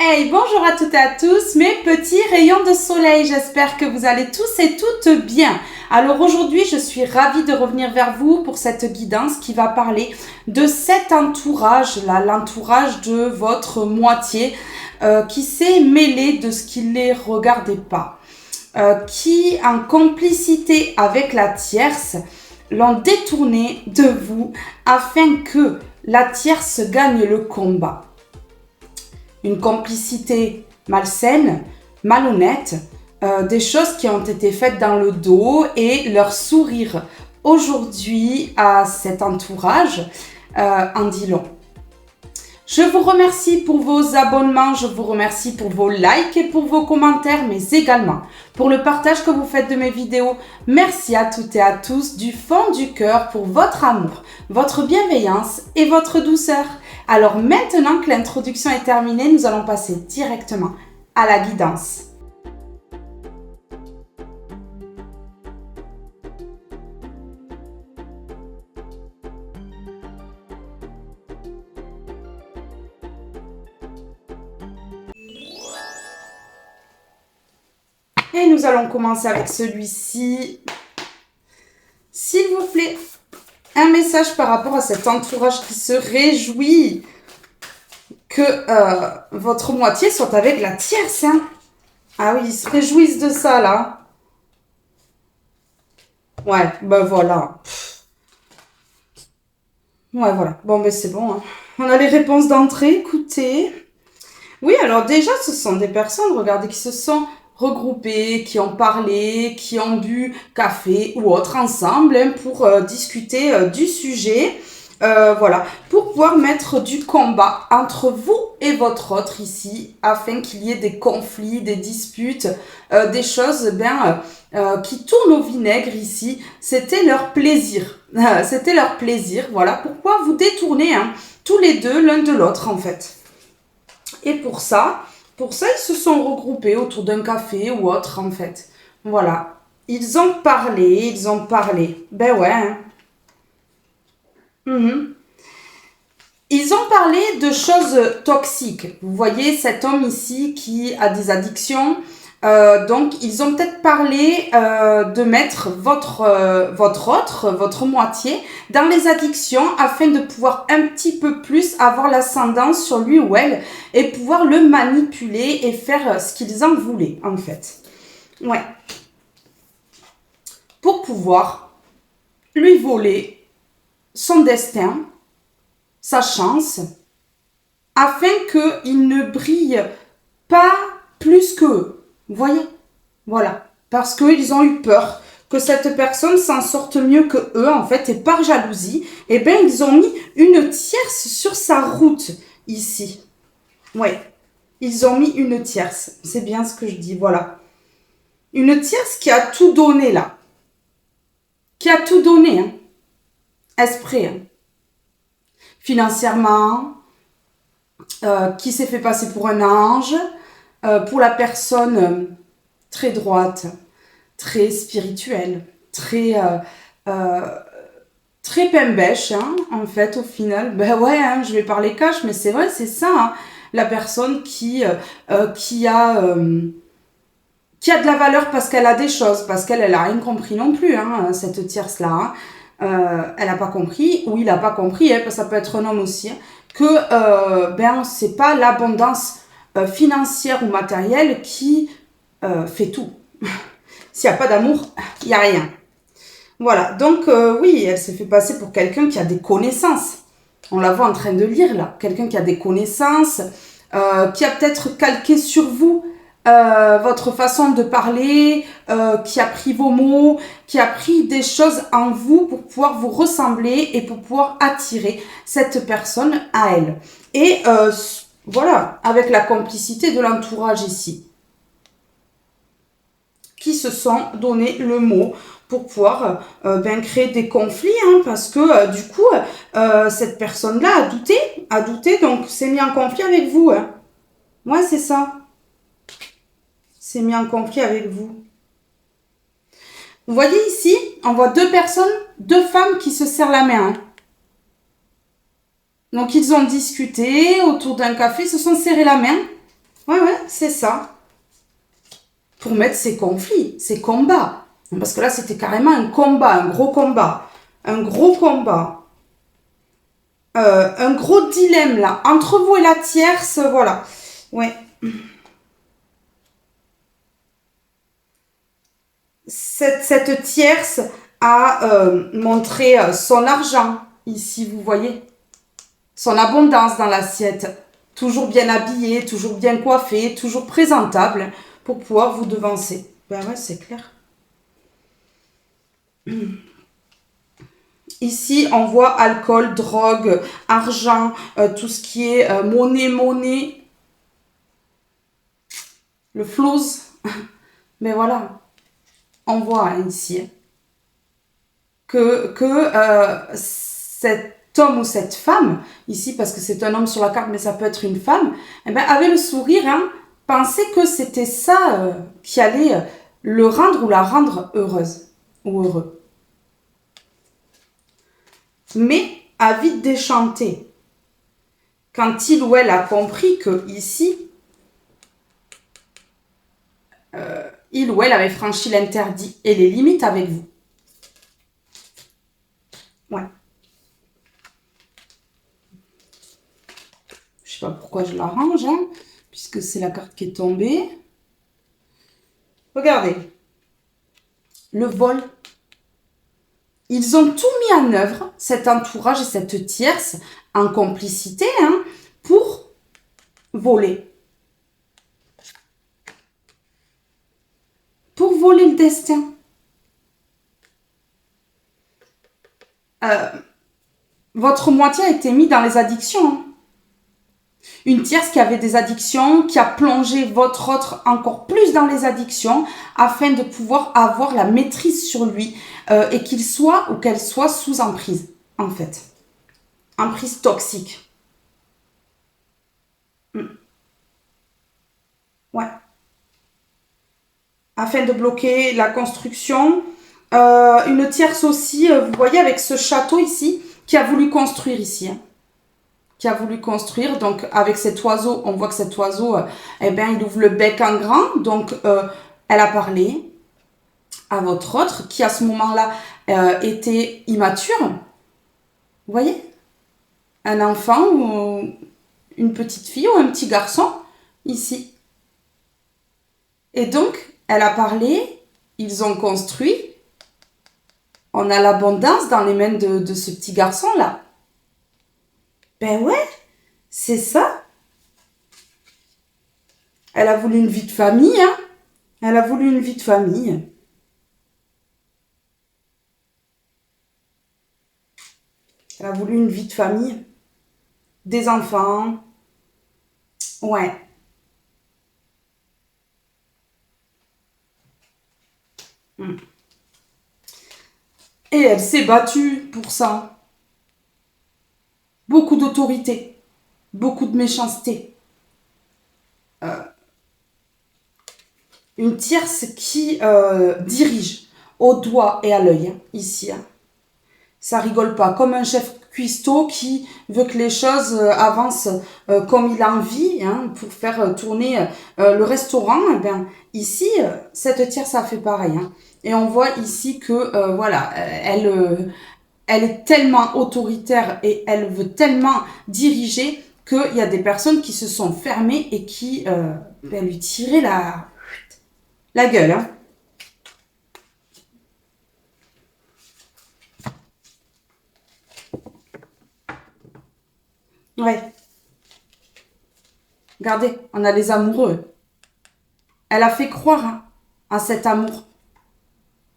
Hey, bonjour à toutes et à tous, mes petits rayons de soleil. J'espère que vous allez tous et toutes bien. Alors aujourd'hui, je suis ravie de revenir vers vous pour cette guidance qui va parler de cet entourage-là, l'entourage de votre moitié qui s'est mêlé de ce qui ne les regardait pas, qui en complicité avec la tierce l'ont détourné de vous afin que la tierce gagne le combat. Une complicité malsaine, malhonnête, des choses qui ont été faites dans le dos et leur sourire aujourd'hui à cet entourage en dit long. Je vous remercie pour vos abonnements, je vous remercie pour vos likes et pour vos commentaires, mais également pour le partage que vous faites de mes vidéos. Merci à toutes et à tous du fond du cœur pour votre amour, votre bienveillance et votre douceur. Alors maintenant que l'introduction est terminée, nous allons passer directement à la guidance. Et nous allons commencer avec celui-ci. S'il vous plaît, un message par rapport à cet entourage qui se réjouit que votre moitié soit avec la tierce. Hein. Ah oui, ils se réjouissent de ça, là. Ouais, ben voilà. Ouais, voilà. Bon, ben c'est bon. Hein. On a les réponses d'entrée, écoutez. Oui, alors déjà, ce sont des personnes, regardez, qui se sont regroupées, qui ont parlé, qui ont bu café ou autre ensemble hein, pour discuter du sujet. Voilà, pour pouvoir mettre du combat entre vous et votre autre ici, afin qu'il y ait des conflits, des disputes, des choses qui tournent au vinaigre ici. C'était leur plaisir. C'était leur plaisir, voilà. Pourquoi vous détournez hein, tous les deux l'un de l'autre en fait. Et pour ça, ils se sont regroupés autour d'un café ou autre en fait. Voilà. Ils ont parlé. Ben ouais. Hein. Ils ont parlé de choses toxiques. Vous voyez cet homme ici qui a des addictions. Donc, ils ont peut-être parlé de mettre votre moitié dans les addictions afin de pouvoir un petit peu plus avoir l'ascendance sur lui ou elle et pouvoir le manipuler et faire ce qu'ils en voulaient, en fait. Ouais. Pour pouvoir lui voler son destin, sa chance, afin qu'il ne brille pas plus qu'eux. Vous voyez? Voilà. Parce qu'ils ont eu peur que cette personne s'en sorte mieux que eux, en fait, et par jalousie, eh bien, ils ont mis une tierce sur sa route, ici. Ouais. Ils ont mis une tierce. C'est bien ce que je dis, voilà. Une tierce qui a tout donné, là. Qui a tout donné, hein. Esprit, hein. Financièrement, qui s'est fait passer pour un ange, pour la personne très droite, très spirituelle, très pembèche, hein, en fait, au final. Ben ouais, hein, je vais parler cash, mais c'est vrai, c'est ça, hein, la personne qui a de la valeur parce qu'elle a des choses, parce qu'elle n'a rien compris non plus, hein, cette tierce-là, hein. Elle n'a pas compris, ou il n'a pas compris, hein, parce que ça peut être un homme aussi, hein, que c'est pas l'abondance financière ou matérielle qui fait tout. S'il n'y a pas d'amour, il n'y a rien. Voilà, donc oui, elle s'est fait passer pour quelqu'un qui a des connaissances. On la voit en train de lire là, quelqu'un qui a des connaissances, qui a peut-être calqué sur vous votre façon de parler, qui a pris vos mots, qui a pris des choses en vous pour pouvoir vous ressembler et pour pouvoir attirer cette personne à elle. Et voilà, avec la complicité de l'entourage ici, qui se sont donné le mot pour pouvoir créer des conflits, hein, parce que du coup, cette personne-là a douté, donc s'est mis en conflit avec vous. Hein. Ouais, c'est ça. S'est mis en conflit avec vous. Vous voyez ici, on voit deux femmes qui se serrent la main. Hein. Donc, ils ont discuté autour d'un café, se sont serrés la main. Ouais, c'est ça. Pour mettre ses conflits, ses combats. Parce que là, c'était carrément un combat, un gros combat. Un gros combat. Un gros dilemme, là. Entre vous et la tierce, voilà. Ouais. Cette tierce a montré son argent, ici, vous voyez. Son abondance dans l'assiette. Toujours bien habillée, toujours bien coiffée, toujours présentable pour pouvoir vous devancer. Ben ouais, c'est clair. Ici, on voit alcool, drogue, argent, tout ce qui est monnaie, le flouze. Mais voilà, on voit hein, ici que cet homme ou cette femme, ici parce que c'est un homme sur la carte, mais ça peut être une femme, eh ben, avait le sourire, hein, pensait que c'était ça qui allait le rendre ou la rendre heureuse ou heureux. Mais a vite déchanté quand il ou elle a compris que ici, il ou elle avait franchi l'interdit et les limites avec vous. Ouais. Je sais pas pourquoi je l'arrange, hein, puisque c'est la carte qui est tombée. Regardez. Le vol. Ils ont tout mis en œuvre, cet entourage et cette tierce, en complicité, hein, pour voler. Pour voler le destin. Votre moitié a été mise dans les addictions. Hein. Une tierce qui avait des addictions, qui a plongé votre autre encore plus dans les addictions afin de pouvoir avoir la maîtrise sur lui et qu'il soit ou qu'elle soit sous emprise, en fait. Emprise toxique. Ouais. Afin de bloquer la construction. Une tierce aussi, vous voyez, avec ce château ici, qui a voulu construire ici. Hein. Qui a voulu construire. Donc, avec cet oiseau, on voit que cet oiseau, eh ben, il ouvre le bec en grand. Donc, elle a parlé à votre autre, qui à ce moment-là était immature. Vous voyez? Un enfant ou une petite fille ou un petit garçon, ici. Et donc, elle a parlé, ils ont construit. On a l'abondance dans les mains de ce petit garçon-là. Ben ouais, c'est ça. Elle a voulu une vie de famille, hein. Elle a voulu une vie de famille. Elle a voulu une vie de famille. Des enfants. Ouais. Et elle s'est battue pour ça. Beaucoup d'autorité. Beaucoup de méchanceté. Une tierce qui dirige au doigt et à l'œil, hein, ici. Hein. Ça rigole pas. Comme un chef cuistot qui veut que les choses avancent comme il a envie hein, pour faire tourner le restaurant. Eh bien, ici, cette tierce a fait pareil. Hein. Et on voit ici que, voilà, elle est tellement autoritaire et elle veut tellement diriger qu'il y a des personnes qui se sont fermées et qui lui tiraient la gueule. Hein. Ouais. Regardez, on a les amoureux. Elle a fait croire hein, à cet amour.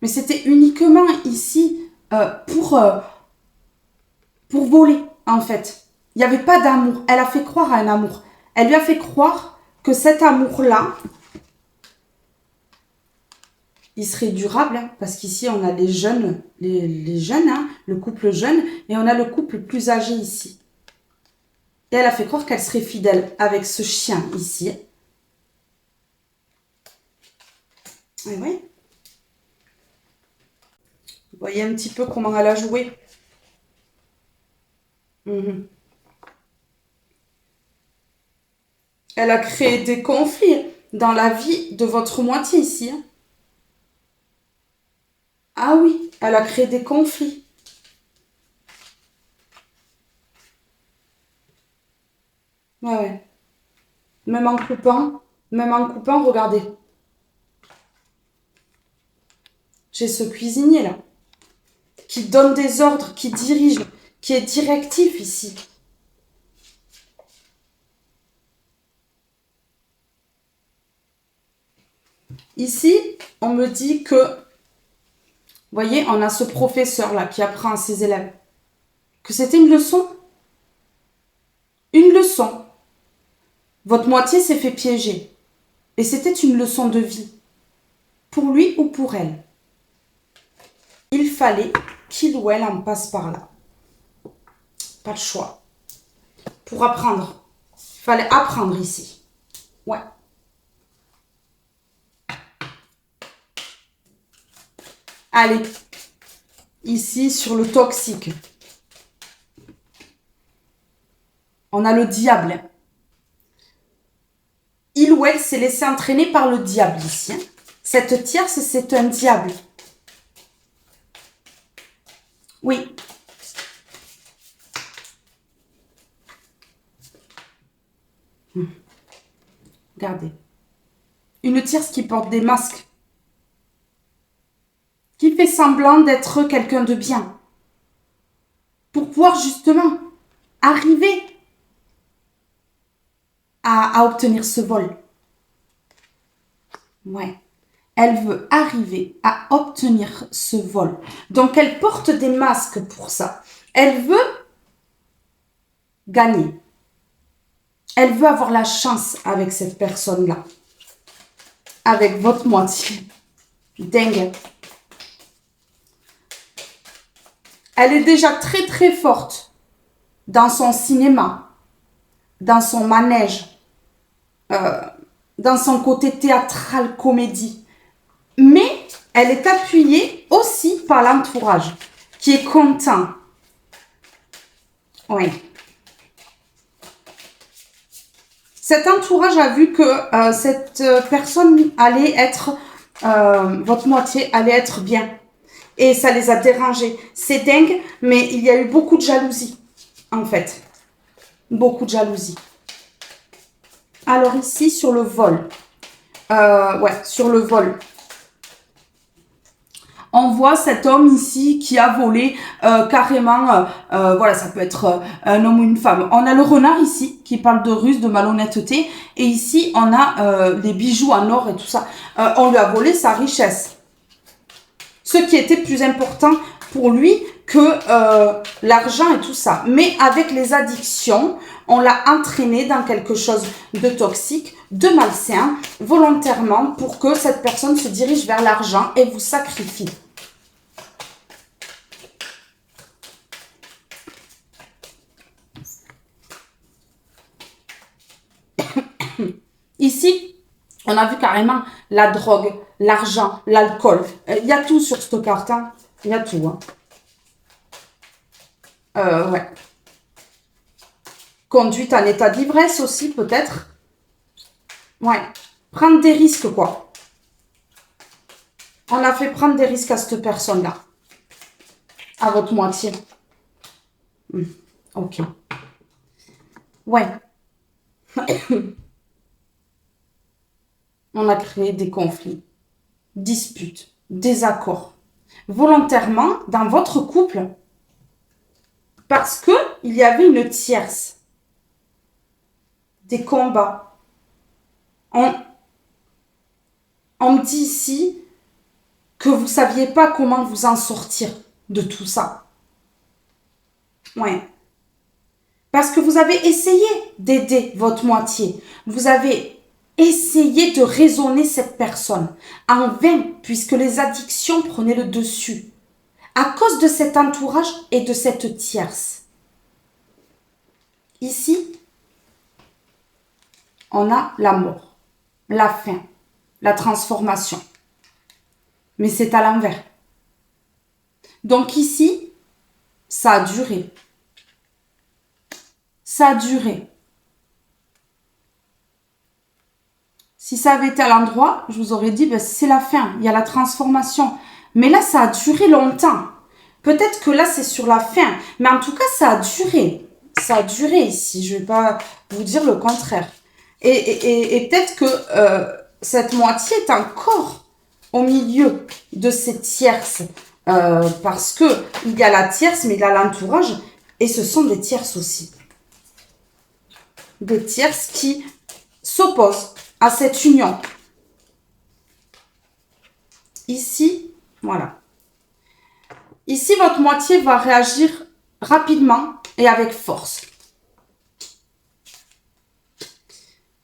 Mais c'était uniquement ici pour voler, en fait. Il n'y avait pas d'amour. Elle a fait croire à un amour. Elle lui a fait croire que cet amour-là, il serait durable, hein, parce qu'ici, on a les jeunes, les jeunes, hein, le couple jeune, et on a le couple plus âgé ici. Et elle a fait croire qu'elle serait fidèle avec ce chien ici. Et oui. Vous voyez un petit peu comment elle a joué. Elle a créé des conflits dans la vie de votre moitié ici. Hein. Ah oui, elle a créé des conflits. Ouais, ouais. Même en coupant, regardez. J'ai ce cuisinier là, qui donne des ordres, qui dirige, qui est directif ici. Ici, on me dit que, vous voyez, on a ce professeur là qui apprend à ses élèves que c'était une leçon. Une leçon. Votre moitié s'est fait piéger. Et c'était une leçon de vie. Pour lui ou pour elle. Il fallait qu'il ou elle en passe par là. Pas le choix. Pour apprendre. Il fallait apprendre ici. Ouais. Allez. Ici, sur le toxique. On a le diable. Il ou elle s'est laissé entraîner par le diable ici. Hein. Cette tierce, c'est un diable. Oui. Regardez. Une tierce qui porte des masques. Qui fait semblant d'être quelqu'un de bien. Pour pouvoir justement arriver à obtenir ce vol. Ouais. Elle veut arriver à obtenir ce vol. Donc, elle porte des masques pour ça. Elle veut gagner. Elle veut avoir la chance avec cette personne-là. Avec votre moitié. Dingue. Elle est déjà très très forte dans son cinéma, dans son manège, dans son côté théâtral, comédie. Mais elle est appuyée aussi par l'entourage qui est content. Oui. Cet entourage a vu que cette personne allait être, votre moitié allait être bien. Et ça les a dérangés. C'est dingue, mais il y a eu beaucoup de jalousie, en fait. Beaucoup de jalousie. Alors ici, sur le vol. Ouais, sur le vol. On voit cet homme ici qui a volé carrément, voilà, ça peut être un homme ou une femme. On a le renard ici qui parle de ruse, de malhonnêteté. Et ici, on a les bijoux en or et tout ça. On lui a volé sa richesse. Ce qui était plus important pour lui que l'argent et tout ça. Mais avec les addictions, on l'a entraîné dans quelque chose de toxique, de malsain, volontairement, pour que cette personne se dirige vers l'argent et vous sacrifie. Ici, on a vu carrément la drogue, l'argent, l'alcool. Il y a tout sur cette carte. Hein. Il y a tout. Hein. Ouais. Conduite en état d'ivresse aussi, peut-être. Ouais. Prendre des risques, quoi. On a fait prendre des risques à cette personne-là. À votre moitié. Ok. Ouais. On a créé des conflits, disputes, désaccords. Volontairement, dans votre couple, parce que il y avait une tierce. Des combats. On me dit ici que vous ne saviez pas comment vous en sortir de tout ça. Ouais. Parce que vous avez essayé d'aider votre moitié. Vous avez essayé de raisonner cette personne. En vain, puisque les addictions prenaient le dessus. À cause de cet entourage et de cette tierce. Ici, on a la mort, la fin, la transformation. Mais c'est à l'envers. Donc ici, ça a duré. Ça a duré. Si ça avait été à l'endroit, je vous aurais dit, ben, c'est la fin, il y a la transformation. Mais là, ça a duré longtemps. Peut-être que là, c'est sur la fin. Mais en tout cas, ça a duré. Ça a duré ici. Je ne vais pas vous dire le contraire. Et peut-être que cette moitié est encore au milieu de ces tierces. Parce que il y a la tierce, mais il y a l'entourage. Et ce sont des tierces aussi. Des tierces qui s'opposent à cette union. Ici, voilà. Ici, votre moitié va réagir rapidement et avec force.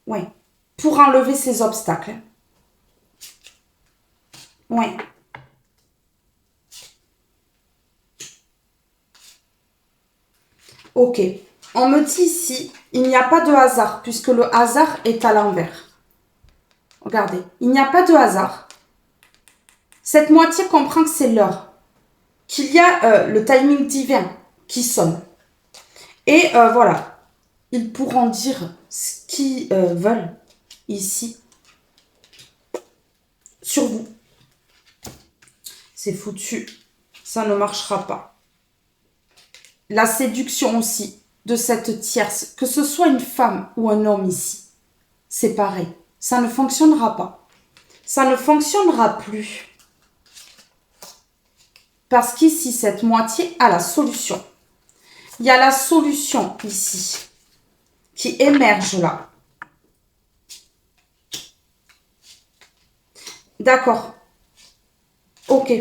Oui. Pour enlever ces obstacles. Oui. Ok. On me dit ici, il n'y a pas de hasard, puisque le hasard est à l'envers. Regardez, il n'y a pas de hasard. Cette moitié comprend que c'est l'heure, qu'il y a le timing divin qui sonne. Et voilà, ils pourront dire ce qu'ils veulent ici sur vous. C'est foutu, ça ne marchera pas. La séduction aussi de cette tierce, que ce soit une femme ou un homme ici, c'est pareil. Ça ne fonctionnera pas. Ça ne fonctionnera plus. Parce qu'ici, cette moitié a la solution. Il y a la solution ici qui émerge là. D'accord. Ok.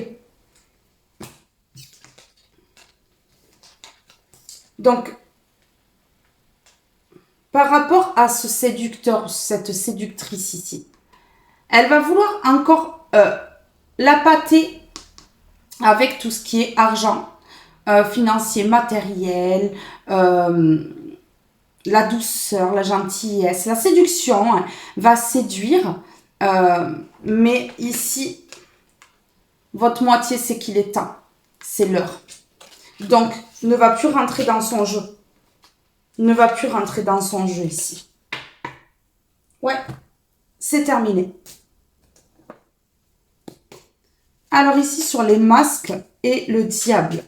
Donc, par rapport à ce séducteur, cette séductrice ici, elle va vouloir encore l'appâter avec tout ce qui est argent, financier, matériel, la douceur, la gentillesse, la séduction hein, va séduire. Mais ici, votre moitié, c'est qu'il est temps. C'est l'heure. Donc, ne va plus rentrer dans son jeu. Ne va plus rentrer dans son jeu ici. Ouais, c'est terminé. Alors ici, sur les masques et le diable.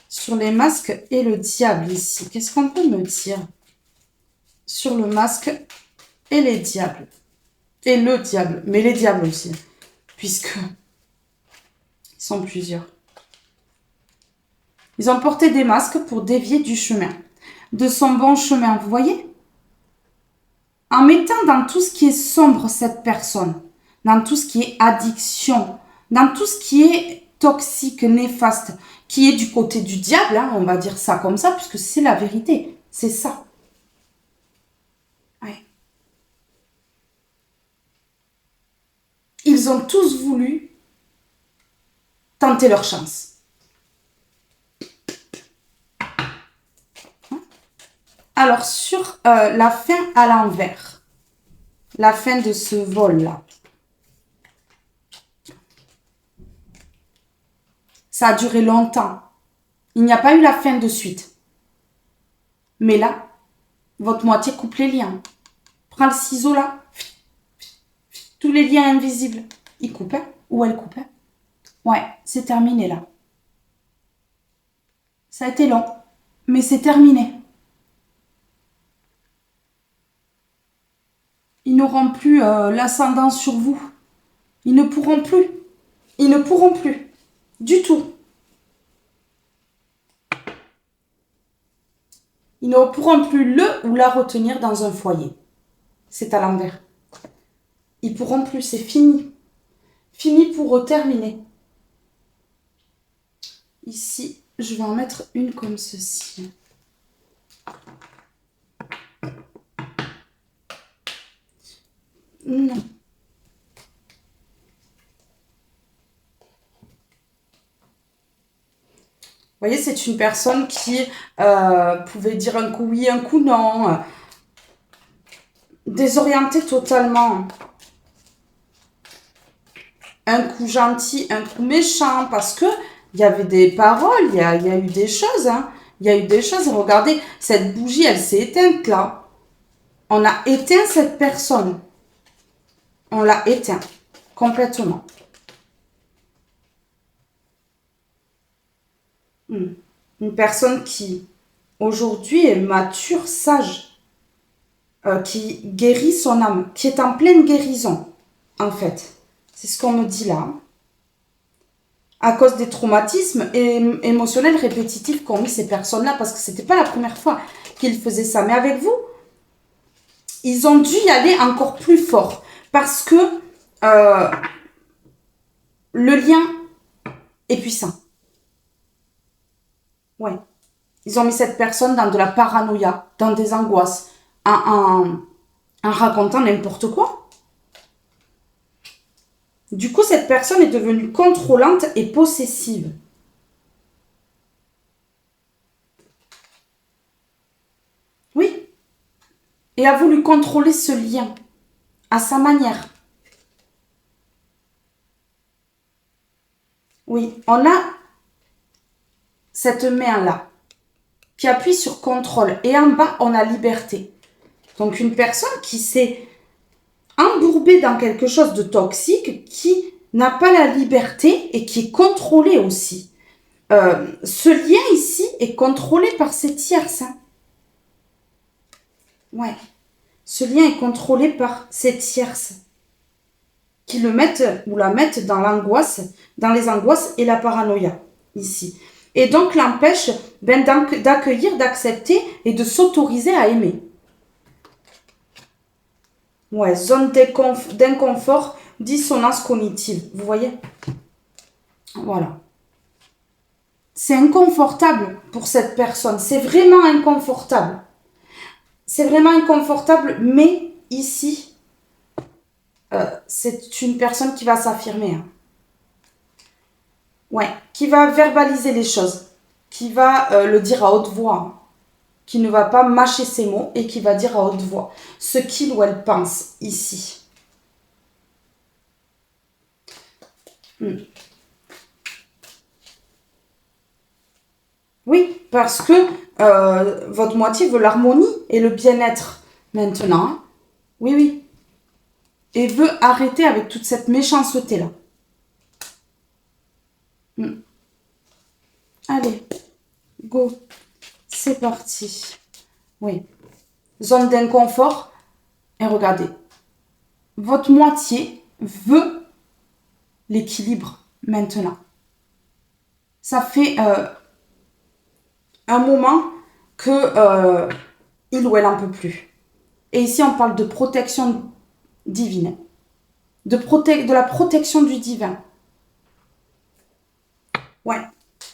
Sur les masques et le diable ici. Qu'est-ce qu'on peut me dire sur le masque et les diables? Et le diable, mais les diables aussi. Puisque ils sont plusieurs. Ils ont porté des masques pour dévier du chemin. De son bon chemin, vous voyez? En mettant dans tout ce qui est sombre cette personne, dans tout ce qui est addiction, dans tout ce qui est toxique, néfaste, qui est du côté du diable, hein, on va dire ça comme ça, puisque c'est la vérité, c'est ça. Ouais. Ils ont tous voulu tenter leur chance. Alors, sur la fin à l'envers, la fin de ce vol-là, ça a duré longtemps. Il n'y a pas eu la fin de suite. Mais là, votre moitié coupe les liens. Prends le ciseau là. Tous les liens invisibles. Il coupe, hein, ou elle coupe. Hein. Ouais, c'est terminé là. Ça a été long, mais c'est terminé. Ils n'auront plus l'ascendant sur vous. Ils ne pourront plus. Ils ne pourront plus. Du tout. Ils ne pourront plus le ou la retenir dans un foyer. C'est à l'envers. Ils pourront plus, c'est fini. Fini pour terminer. Ici, je vais en mettre une comme ceci. Non. Vous voyez, c'est une personne qui pouvait dire un coup oui, un coup non. Désorientée totalement. Un coup gentil, un coup méchant, parce que il y avait des paroles, il y a eu des choses. Hein. Il y a eu des choses. Regardez, cette bougie, elle s'est éteinte là. On a éteint cette personne. on l'a éteint complètement. Une personne qui, aujourd'hui, est mature, sage, qui guérit son âme, qui est en pleine guérison, en fait. C'est ce qu'on me dit là. À cause des traumatismes émotionnels répétitifs qu'ont mis ces personnes-là, parce que c'était pas la première fois qu'ils faisaient ça. Mais avec vous, ils ont dû y aller encore plus fort, parce que le lien est puissant. Ouais. Ils ont mis cette personne dans de la paranoïa, dans des angoisses, en racontant n'importe quoi. Du coup, cette personne est devenue contrôlante et possessive. Oui. Et a voulu contrôler ce lien à sa manière. Oui, on a cette main-là qui appuie sur contrôle. Et en bas, on a liberté. Donc, une personne qui s'est embourbée dans quelque chose de toxique, qui n'a pas la liberté et qui est contrôlée aussi. Ce lien ici est contrôlé par ces tierces. Hein. Ouais. Ce lien est contrôlé par ces tierces qui le mettent ou la mettent dans l'angoisse, dans les angoisses et la paranoïa ici. Et donc l'empêche d'accueillir, d'accepter et de s'autoriser à aimer. Ouais, zone d'inconfort, dissonance cognitive. Vous voyez? Voilà. C'est inconfortable pour cette personne. C'est vraiment inconfortable. C'est vraiment inconfortable, mais ici, c'est une personne qui va s'affirmer. Hein. Ouais, qui va verbaliser les choses, qui va le dire à haute voix, hein. Qui ne va pas mâcher ses mots et qui va dire à haute voix ce qu'il ou elle pense ici. Oui, parce que votre moitié veut l'harmonie et le bien-être maintenant. Hein. Oui, oui. Et veut arrêter avec toute cette méchanceté-là. Allez, go. C'est parti. Oui. Zone d'inconfort. Et regardez. Votre moitié veut l'équilibre maintenant. Ça fait un moment que il ou elle n'en peut plus. Et ici, on parle de protection divine. De la protection du divin. Ouais.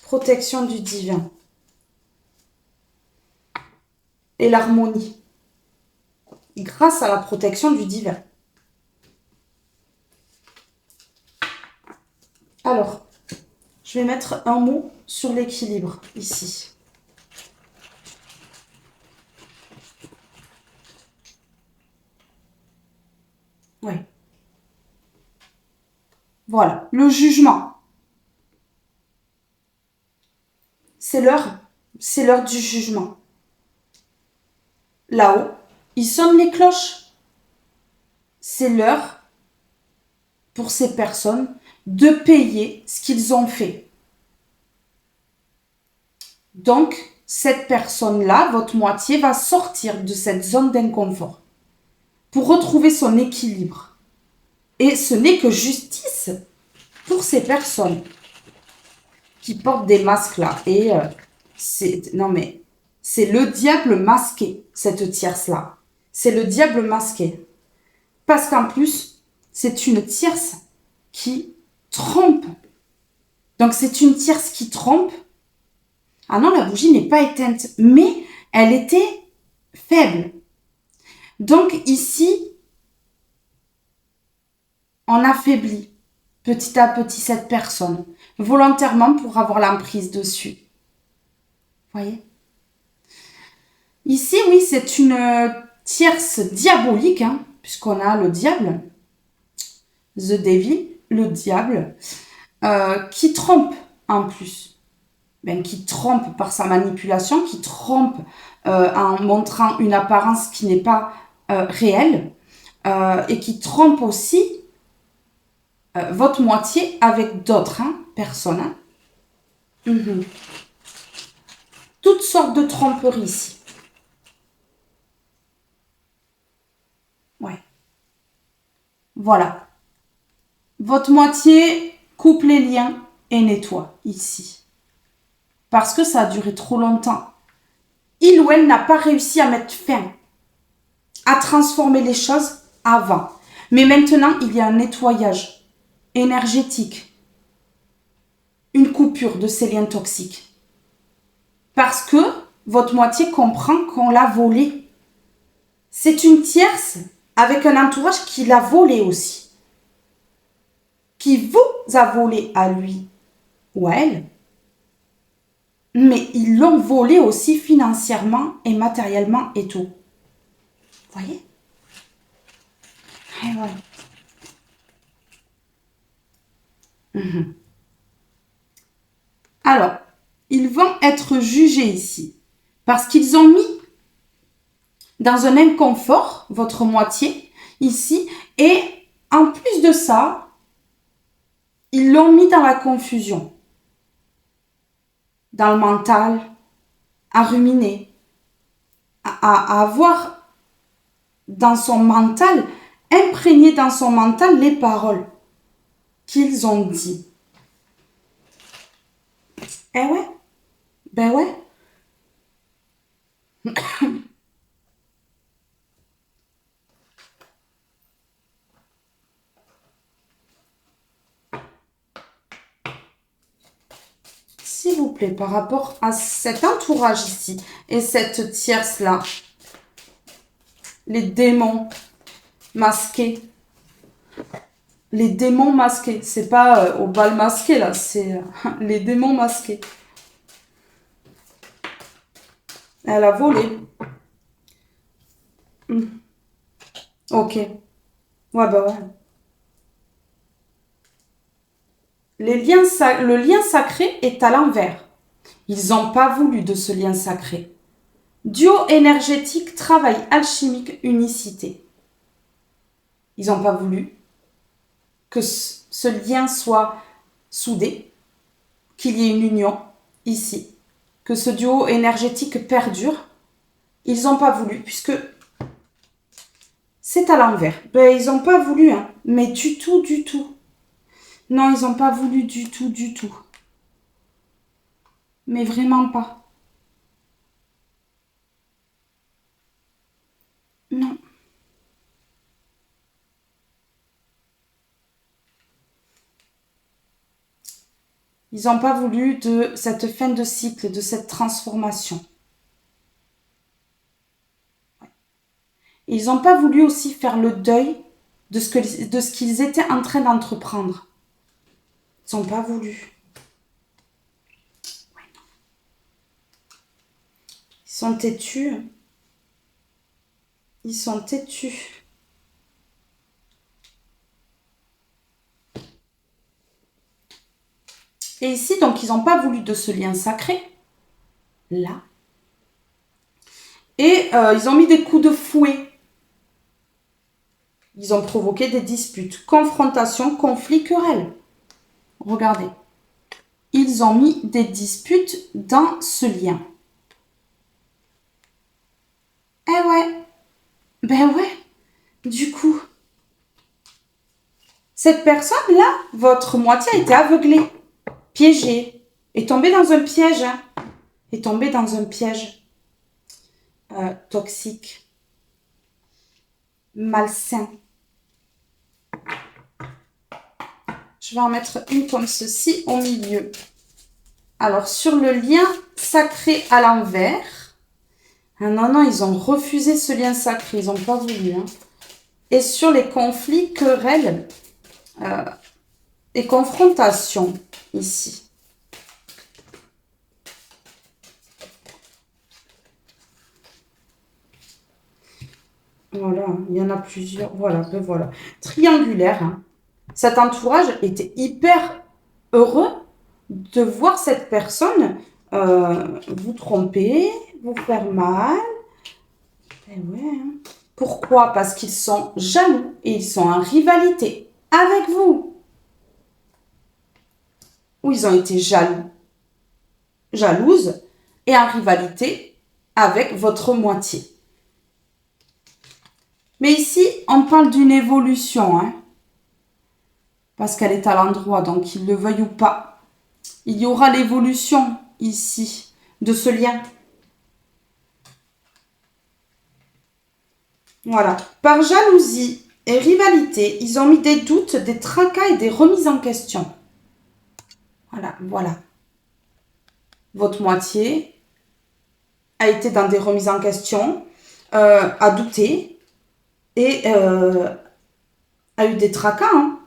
Protection du divin. Et l'harmonie. Grâce à la protection du divin. Alors, je vais mettre un mot sur l'équilibre ici. Oui. Voilà, le jugement. C'est l'heure du jugement. Là-haut, il sonne les cloches. C'est l'heure pour ces personnes de payer ce qu'ils ont fait. Donc, cette personne-là, votre moitié, va sortir de cette zone d'inconfort pour retrouver son équilibre. Et ce n'est que justice pour ces personnes qui portent des masques là. Et c'est le diable masqué, cette tierce-là. C'est le diable masqué. Parce qu'en plus, c'est une tierce qui trompe. Donc, c'est une tierce qui trompe. Ah non, la bougie n'est pas éteinte, mais elle était faible. Donc, ici, on affaiblit petit à petit cette personne, volontairement pour avoir l'emprise dessus. Vous voyez? Ici, oui, c'est une tierce diabolique, hein, puisqu'on a le diable, the devil, le diable, qui trompe en plus. Ben, qui trompe par sa manipulation, qui trompe en montrant une apparence qui n'est pas réelle, et qui trompe aussi votre moitié avec d'autres personnes. Hein. Toutes sortes de tromperies ici. Ouais. Voilà. Votre moitié coupe les liens et nettoie ici. Parce que ça a duré trop longtemps. Il ou elle n'a pas réussi à mettre fin, à transformer les choses avant. Mais maintenant, il y a un nettoyage énergétique, une coupure de ces liens toxiques. Parce que votre moitié comprend qu'on l'a volé. C'est une tierce avec un entourage qui l'a volé aussi. Qui vous a volé à lui ou à elle. Mais ils l'ont volé aussi financièrement et matériellement et tout. Vous voyez? Et voilà. Alors, ils vont être jugés ici parce qu'ils ont mis dans un inconfort votre moitié ici et en plus de ça, ils l'ont mis dans la confusion, dans le mental, à ruminer, à avoir dans son mental, imprégné dans son mental les paroles qu'ils ont dit. Eh ouais, ben ouais. S'il vous plaît, par rapport à cet entourage ici et cette tierce-là, les démons masqués, c'est pas au bal masqué là, c'est les démons masqués. Elle a volé. Ok. Ouais, bah ouais. Le lien sacré est à l'envers. Ils n'ont pas voulu de ce lien sacré. Duo énergétique, travail alchimique, unicité. Ils n'ont pas voulu que ce lien soit soudé, qu'il y ait une union ici, que ce duo énergétique perdure. Ils n'ont pas voulu puisque c'est à l'envers. Ben, ils n'ont pas voulu, hein, mais du tout, du tout. Non, ils n'ont pas voulu du tout, du tout. Mais vraiment pas. Non. Ils n'ont pas voulu de cette fin de cycle, de cette transformation. Et ils n'ont pas voulu aussi faire le deuil de ce qu'ils étaient en train d'entreprendre. Ils n'ont pas voulu. Ils sont têtus. Ils sont têtus. Et ici, donc, ils n'ont pas voulu de ce lien sacré. Là. Et ils ont mis des coups de fouet. Ils ont provoqué des disputes, confrontations, conflits, querelles. Regardez. Ils ont mis des disputes dans ce lien. Eh ouais. Ben ouais. Du coup, cette personne-là, votre moitié a été aveuglée, piégée, est tombée dans un piège. Hein. Est tombée dans un piège toxique, malsain. Je vais en mettre une comme ceci au milieu. Alors, sur le lien sacré à l'envers, ah non, ils ont refusé ce lien sacré, ils n'ont pas voulu. Hein. Et sur les conflits, querelles et confrontations, ici. Voilà, il y en a plusieurs. Voilà, ben voilà. Triangulaire. Hein. Cet entourage était hyper heureux de voir cette personne vous tromper, vous faire mal. Et ouais. Hein. Pourquoi? Parce qu'ils sont jaloux et ils sont en rivalité avec vous. Ou ils ont été jaloux, jalouses et en rivalité avec votre moitié. Mais ici, on parle d'une évolution, hein, parce qu'elle est à l'endroit, donc qu'il le veuille ou pas. Il y aura l'évolution ici de ce lien. Voilà. Par jalousie et rivalité, ils ont mis des doutes, des tracas et des remises en question. Voilà. Votre moitié a été dans des remises en question, a douté et a eu des tracas. Hein.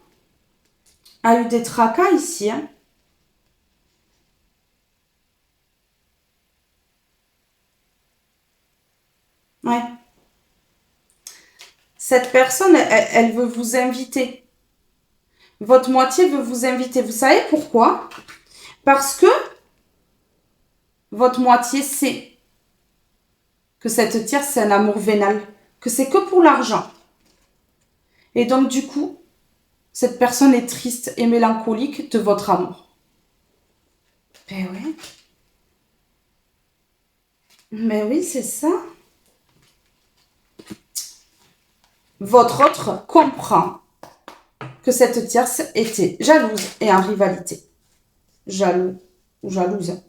A eu des tracas ici. Hein. Ouais. Cette personne, elle veut vous inviter. Votre moitié veut vous inviter. Vous savez pourquoi? Parce que votre moitié sait que cette tierce, c'est un amour vénal, que c'est que pour l'argent. Et donc, du coup, cette personne est triste et mélancolique de votre amour. Ben ouais. Mais oui, c'est ça. Votre autre comprend que cette tierce était jalouse et en rivalité. Jaloux ou jalouse.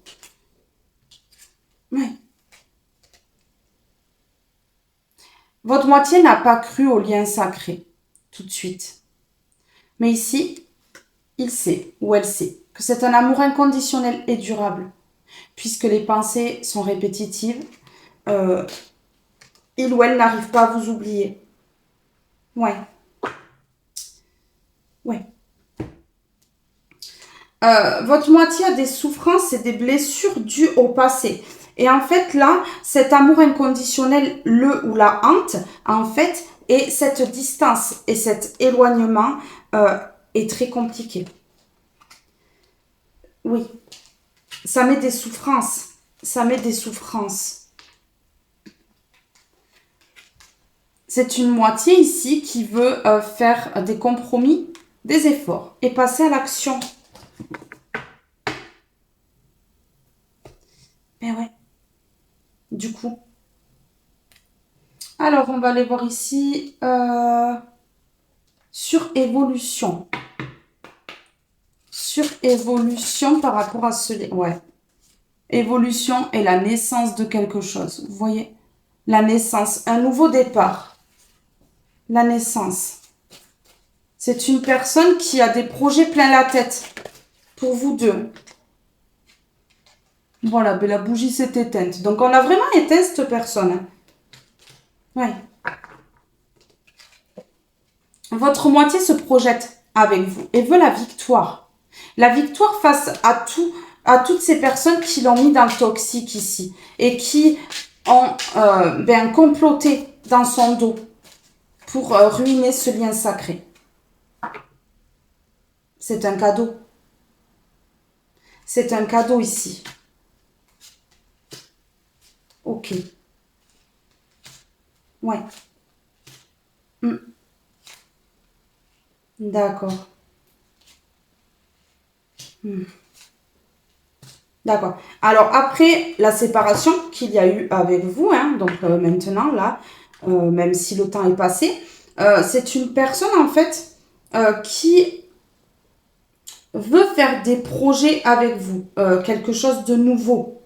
Oui. Votre moitié n'a pas cru au lien sacré tout de suite. Mais ici, il sait ou elle sait que c'est un amour inconditionnel et durable. Puisque les pensées sont répétitives, il ou elle n'arrive pas à vous oublier. Ouais. Ouais. Votre moitié a des souffrances et des blessures dues au passé. Et en fait, là, cet amour inconditionnel, le ou la hante, en fait, et cette distance et cet éloignement est très compliqué. Oui. Ça met des souffrances. Ça met des souffrances. C'est une moitié ici qui veut faire des compromis, des efforts et passer à l'action. Mais ouais. Du coup. Alors, on va aller voir ici. Sur évolution. Sur évolution par rapport à ce... Ouais. Évolution est la naissance de quelque chose. Vous voyez? La naissance. Un nouveau départ. La naissance. C'est une personne qui a des projets plein la tête. Pour vous deux. Voilà, ben la bougie s'est éteinte. Donc, on a vraiment éteint cette personne. Ouais. Votre moitié se projette avec vous et veut la victoire. La victoire face à toutes ces personnes qui l'ont mis dans le toxique ici et qui ont comploté dans son dos pour ruiner ce lien sacré. C'est un cadeau. C'est un cadeau ici. Ok. Ouais. D'accord. D'accord. Alors, après la séparation qu'il y a eu avec vous, hein, donc maintenant, là, même si le temps est passé, c'est une personne, en fait, qui veut faire des projets avec vous, quelque chose de nouveau.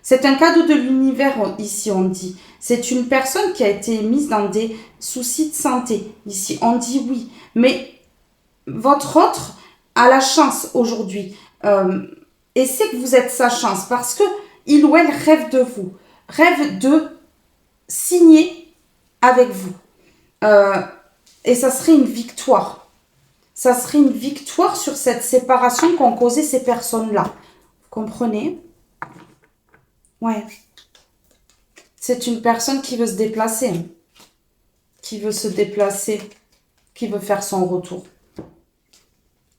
C'est un cadeau de l'univers, ici, on dit. C'est une personne qui a été mise dans des soucis de santé, ici. On dit oui. Mais votre autre a la chance aujourd'hui. Et c'est que vous êtes sa chance parce que il ou elle rêve de vous, rêve de signer avec vous. Et ça serait une victoire. Ça serait une victoire sur cette séparation qu'ont causé ces personnes-là. Vous comprenez? Ouais. C'est une personne qui veut se déplacer. Qui veut se déplacer. Qui veut faire son retour.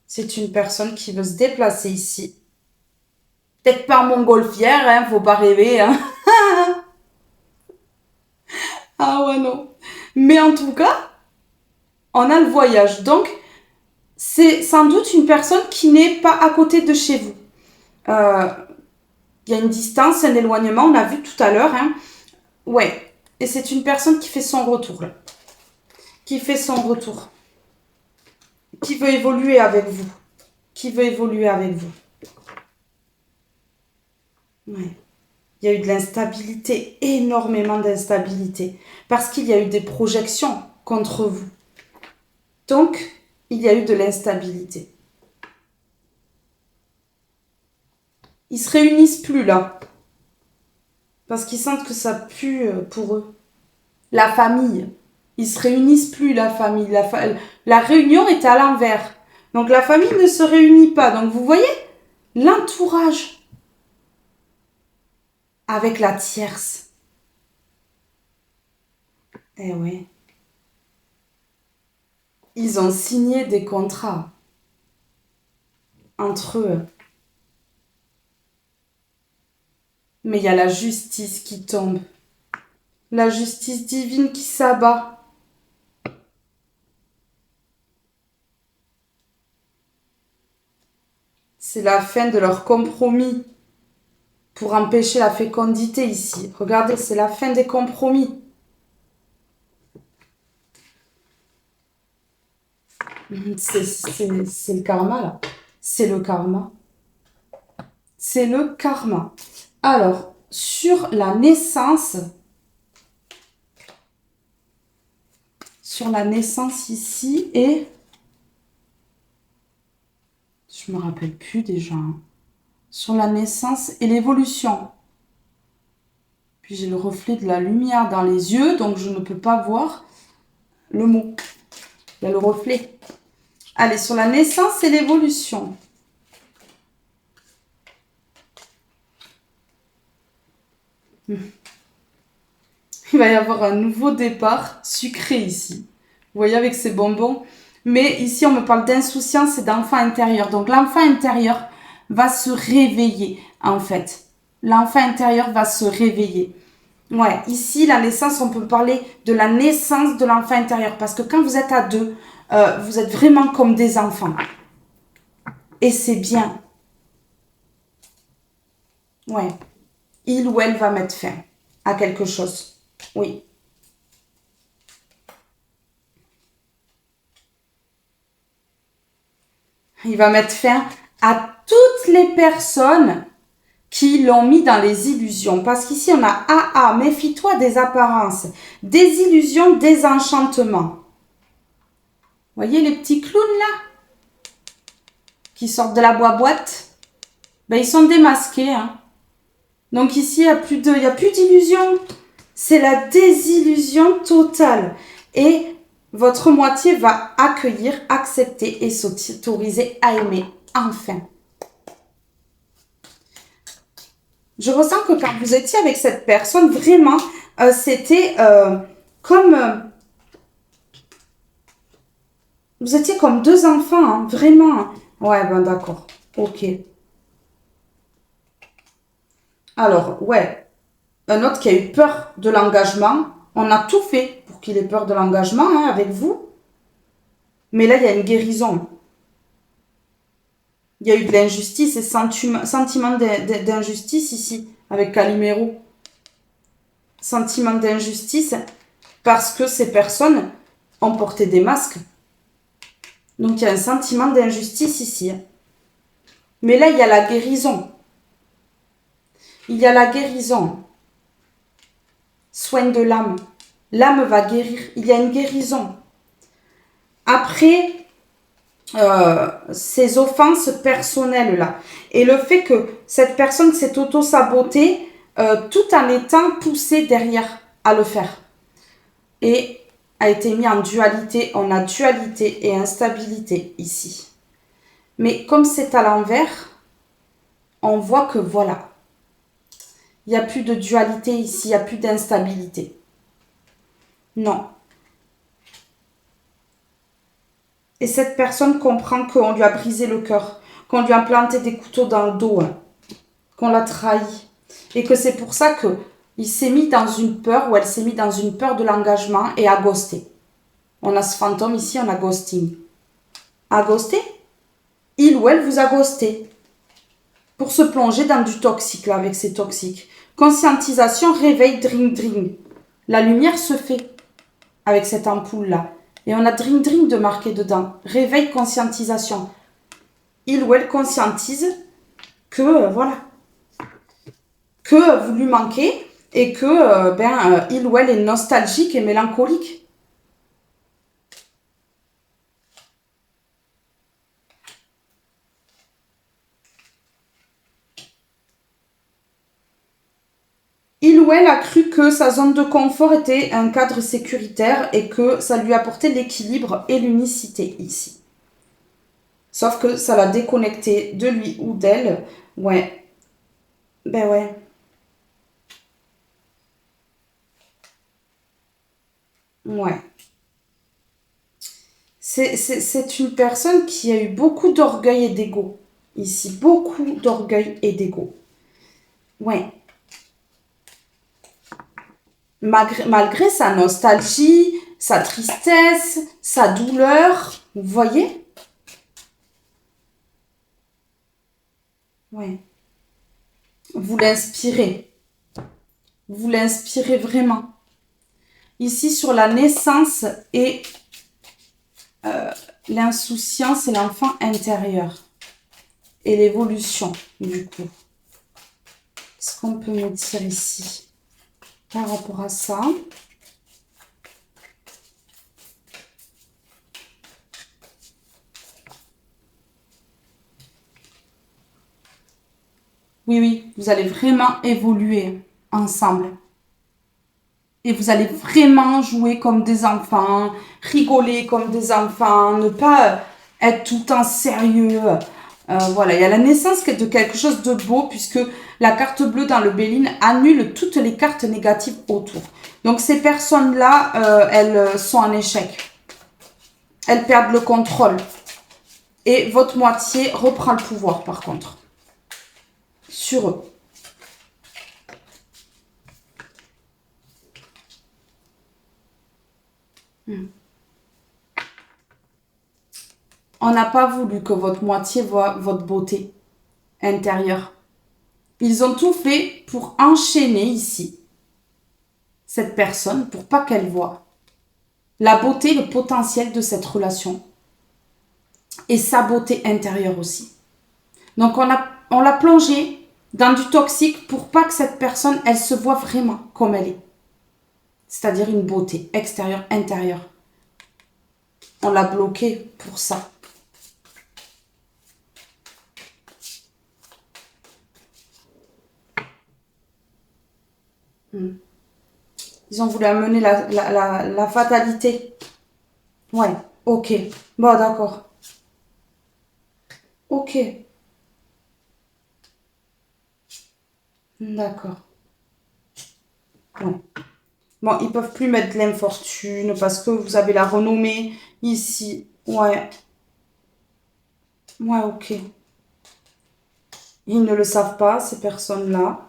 C'est une personne qui veut se déplacer ici. Peut-être pas en montgolfière, hein, faut pas rêver. Hein. Ah ouais, non. Mais en tout cas, on a le voyage. Donc, c'est sans doute une personne qui n'est pas à côté de chez vous. Il y a une distance, un éloignement, on a vu tout à l'heure. Hein. Ouais, et c'est une personne qui fait son retour. Là. Qui fait son retour. Qui veut évoluer avec vous. Qui veut évoluer avec vous. Ouais. Il y a eu de l'instabilité, énormément d'instabilité. Parce qu'il y a eu des projections contre vous. Donc, il y a eu de l'instabilité. Ils se réunissent plus là. Parce qu'ils sentent que ça pue pour eux. La famille. Ils se réunissent plus, la famille. La réunion est à l'envers. Donc la famille ne se réunit pas. Donc vous voyez, l'entourage avec la tierce. Eh oui. Ils ont signé des contrats entre eux. Mais il y a la justice qui tombe. La justice divine qui s'abat. C'est la fin de leur compromis pour empêcher la fécondité ici. Regardez, c'est la fin des compromis. C'est le karma, là. C'est le karma. C'est le karma. Alors, sur la naissance ici, et... Je me rappelle plus déjà. Hein. Sur la naissance et l'évolution. Puis j'ai le reflet de la lumière dans les yeux, donc je ne peux pas voir le mot. Il y a le reflet. Allez, sur la naissance et l'évolution. Il va y avoir un nouveau départ sucré ici. Vous voyez avec ces bonbons. Mais ici, on me parle d'insouciance et d'enfant intérieur. Donc, l'enfant intérieur va se réveiller, en fait. L'enfant intérieur va se réveiller. Ouais, ici, la naissance, on peut parler de la naissance de l'enfant intérieur. Parce que quand vous êtes à deux, vous êtes vraiment comme des enfants. Et c'est bien. Ouais. Il ou elle va mettre fin à quelque chose. Oui. Il va mettre fin à toutes les personnes qui l'ont mis dans les illusions. Parce qu'ici, on a méfie-toi des apparences, des illusions, des enchantements. Vous voyez les petits clowns là qui sortent de la boîte, ben, ils sont démasqués. Hein. Donc ici, il n'y a plus d'illusions. C'est la désillusion totale. Et votre moitié va accueillir, accepter et s'autoriser à aimer. Enfin. Je ressens que quand vous étiez avec cette personne, vraiment, c'était comme... vous étiez comme deux enfants, hein, vraiment. Ouais, ben d'accord. Ok. Alors, ouais. Un autre qui a eu peur de l'engagement. On a tout fait pour qu'il ait peur de l'engagement hein, avec vous. Mais là, il y a une guérison. Il y a eu de l'injustice et sentiment d'injustice ici, avec Calimero. Sentiment d'injustice parce que ces personnes ont porté des masques. Donc, il y a un sentiment d'injustice ici. Mais là, il y a la guérison. Il y a la guérison. Soin de l'âme. L'âme va guérir. Il y a une guérison. Après... ces offenses personnelles-là. Et le fait que cette personne s'est auto-sabotée tout en étant poussée derrière à le faire. Et a été mis en dualité. On a dualité et instabilité ici. Mais comme c'est à l'envers, on voit que voilà. Il n'y a plus de dualité ici. Il n'y a plus d'instabilité. Non. Et cette personne comprend qu'on lui a brisé le cœur, qu'on lui a planté des couteaux dans le dos, hein, qu'on l'a trahi. Et que c'est pour ça que il s'est mis dans une peur, ou elle s'est mis dans une peur de l'engagement et a ghosté. On a ce fantôme ici, on a ghosting. A ghosté? Il ou elle vous a ghosté. Pour se plonger dans du toxique, là, avec ces toxiques. Conscientisation, réveil, dring, dring. La lumière se fait avec cette ampoule-là. Et on a dring, dring de marqué dedans. Réveil, conscientisation. Il ou elle conscientise que, voilà, que vous lui manquez et que il ou elle est nostalgique et mélancolique. Il ou elle a cru que sa zone de confort était un cadre sécuritaire et que ça lui apportait l'équilibre et l'unicité ici. Sauf que ça l'a déconnecté de lui ou d'elle. Ouais. Ben ouais. Ouais. C'est une personne qui a eu beaucoup d'orgueil et d'ego. Ici, beaucoup d'orgueil et d'ego. Ouais. Malgré sa nostalgie, sa tristesse, sa douleur, vous voyez? Ouais. Vous l'inspirez. Vous l'inspirez vraiment. Ici, sur la naissance et l'insouciance et l'enfant intérieur. Et l'évolution, du coup. Qu'est-ce qu'on peut me dire ici par rapport à ça? Oui, oui, vous allez vraiment évoluer ensemble. Et vous allez vraiment jouer comme des enfants, rigoler comme des enfants, ne pas être tout le temps sérieux. Voilà, il y a la naissance de quelque chose de beau puisque la carte bleue dans le Béline annule toutes les cartes négatives autour. Donc ces personnes-là, elles sont en échec. Elles perdent le contrôle. Et votre moitié reprend le pouvoir par contre. Sur eux. On n'a pas voulu que votre moitié voie votre beauté intérieure. Ils ont tout fait pour enchaîner ici cette personne pour pas qu'elle voie la beauté, le potentiel de cette relation et sa beauté intérieure aussi. Donc on l'a plongée dans du toxique pour pas que cette personne, elle se voit vraiment comme elle est. C'est-à-dire une beauté extérieure, intérieure. On l'a bloquée pour ça. Ils ont voulu amener la fatalité. Ouais, ok. Bon, d'accord. Ok. D'accord. Ouais. Bon, ils peuvent plus mettre de l'infortune parce que vous avez la renommée ici. Ouais. Ouais, ok. Ils ne le savent pas, ces personnes-là.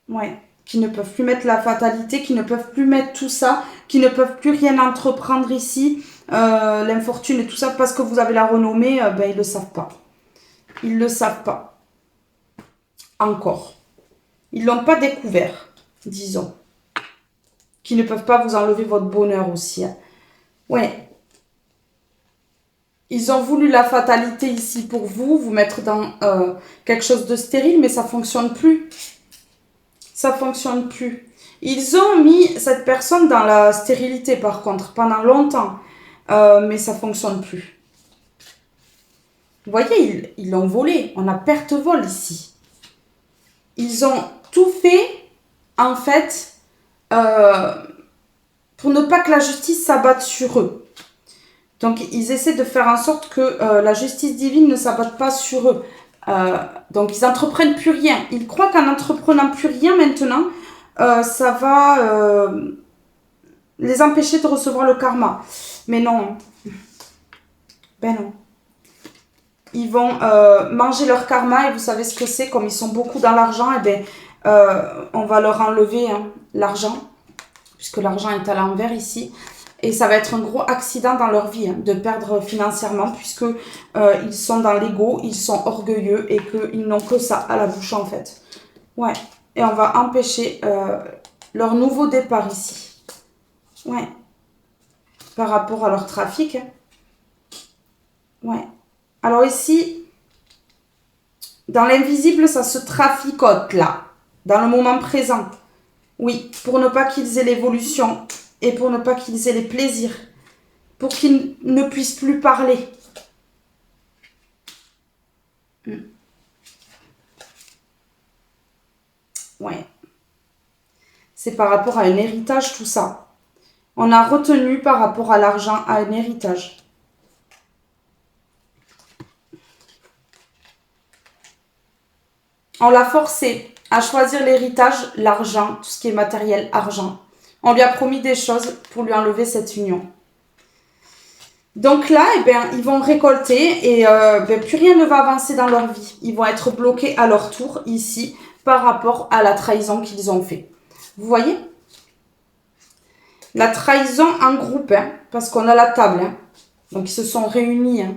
Ouais. Qui ne peuvent plus mettre la fatalité, qui ne peuvent plus mettre tout ça, qui ne peuvent plus rien entreprendre ici, l'infortune et tout ça, parce que vous avez la renommée, ben ils le savent pas. Ils le savent pas. Encore. Ils l'ont pas découvert, disons. Qui ne peuvent pas vous enlever votre bonheur aussi. Hein. Ouais. Ils ont voulu la fatalité ici pour vous, vous mettre dans quelque chose de stérile, mais ça fonctionne plus. Ça fonctionne plus. Ils ont mis cette personne dans la stérilité par contre, pendant longtemps. Mais ça fonctionne plus. Vous voyez, ils l'ont volé. On a perte-vol ici. Ils ont tout fait, en fait, pour ne pas que la justice s'abatte sur eux. Donc, ils essaient de faire en sorte que la justice divine ne s'abatte pas sur eux. Donc, ils n'entreprennent plus rien. Ils croient qu'en n'entreprenant plus rien maintenant, ça va les empêcher de recevoir le karma. Mais non. Ben non. ils vont manger leur karma et vous savez ce que c'est, comme ils sont beaucoup dans l'argent, et bien on va leur enlever hein, l'argent, puisque l'argent est à l'envers ici. Et ça va être un gros accident dans leur vie, hein, de perdre financièrement, puisque ils sont dans l'ego, ils sont orgueilleux et qu'ils n'ont que ça à la bouche en fait. Ouais, et on va empêcher leur nouveau départ ici. Ouais, par rapport à leur trafic. Hein. Ouais. Alors ici, dans l'invisible, ça se traficote là, dans le moment présent. Oui, pour ne pas qu'ils aient l'évolution et pour ne pas qu'ils aient les plaisirs, pour qu'ils ne puissent plus parler. Ouais. C'est par rapport à un héritage tout ça. On a retenu par rapport à l'argent à un héritage. On l'a forcé à choisir l'héritage, l'argent, tout ce qui est matériel, argent. On lui a promis des choses pour lui enlever cette union. Donc là, eh bien, ils vont récolter et plus rien ne va avancer dans leur vie. Ils vont être bloqués à leur tour ici par rapport à la trahison qu'ils ont fait. Vous voyez? La trahison en groupe, hein, parce qu'on a la table. Hein. Donc ils se sont réunis. Hein.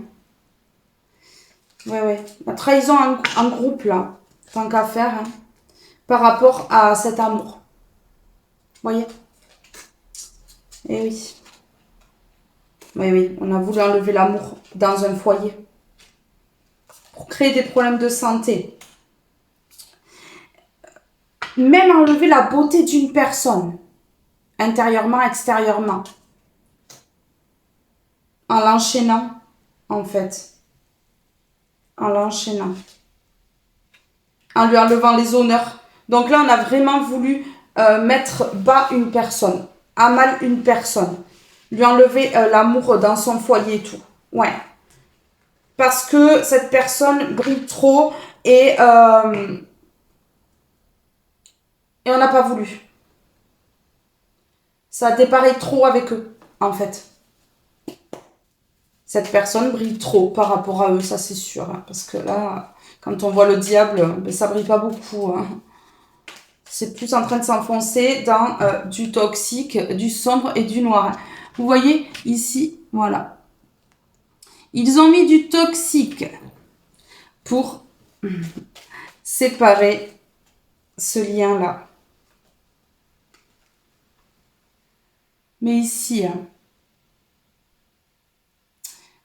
Ouais. La trahison en groupe, là, tant qu'à faire, hein, par rapport à cet amour. Vous voyez? Eh oui. Oui, on a voulu enlever l'amour dans un foyer pour créer des problèmes de santé. Même enlever la beauté d'une personne, intérieurement, extérieurement, en l'enchaînant, en fait. En l'enchaînant. En lui enlevant les honneurs. Donc là, on a vraiment voulu mettre bas une personne, à mal une personne. Lui enlever l'amour dans son foyer et tout. Ouais. Parce que cette personne brille trop et on n'a pas voulu. Ça dépareille trop avec eux, en fait. Cette personne brille trop par rapport à eux, ça c'est sûr. Hein, parce que là, quand on voit le diable, ben, ça brille pas beaucoup. Hein. C'est plus en train de s'enfoncer dans du toxique, du sombre et du noir. Vous voyez ici, voilà. Ils ont mis du toxique pour séparer ce lien-là. Mais ici, hein,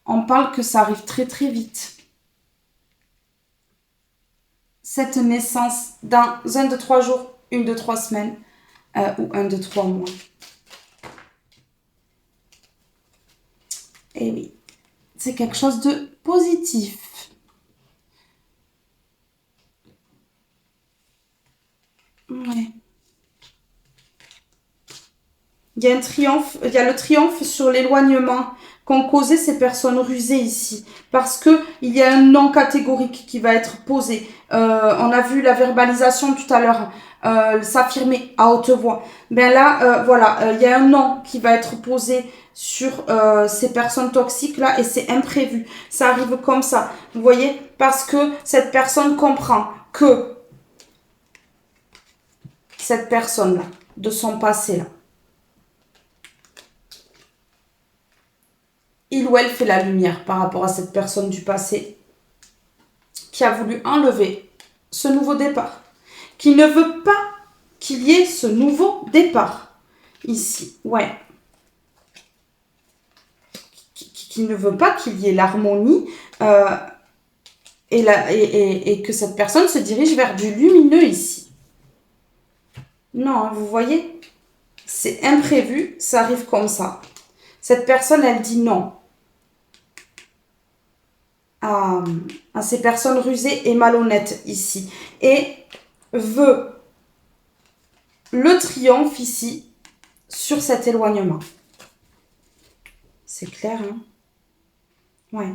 on parle que ça arrive très très vite. Cette naissance dans 1 de 3 jours, 1 de 3 semaines ou 1 de 3 mois. Et oui, c'est quelque chose de positif. Ouais. Il y a un triomphe, il y a le triomphe sur l'éloignement qu'ont causé ces personnes rusées ici. Parce que il y a un non catégorique qui va être posé. On a vu la verbalisation tout à l'heure, s'affirmer à haute voix. Ben là, voilà, il y a un non qui va être posé sur ces personnes toxiques là et c'est imprévu. Ça arrive comme ça, vous voyez, parce que cette personne comprend que cette personne là, de son passé là, il ou elle fait la lumière par rapport à cette personne du passé qui a voulu enlever ce nouveau départ, qui ne veut pas qu'il y ait ce nouveau départ ici, ouais, qui ne veut pas qu'il y ait l'harmonie et que cette personne se dirige vers du lumineux ici. Non, hein, vous voyez, c'est imprévu, ça arrive comme ça. Cette personne, elle dit non à ces personnes rusées et malhonnêtes ici. Et veut le triomphe ici sur cet éloignement. C'est clair, hein? Ouais.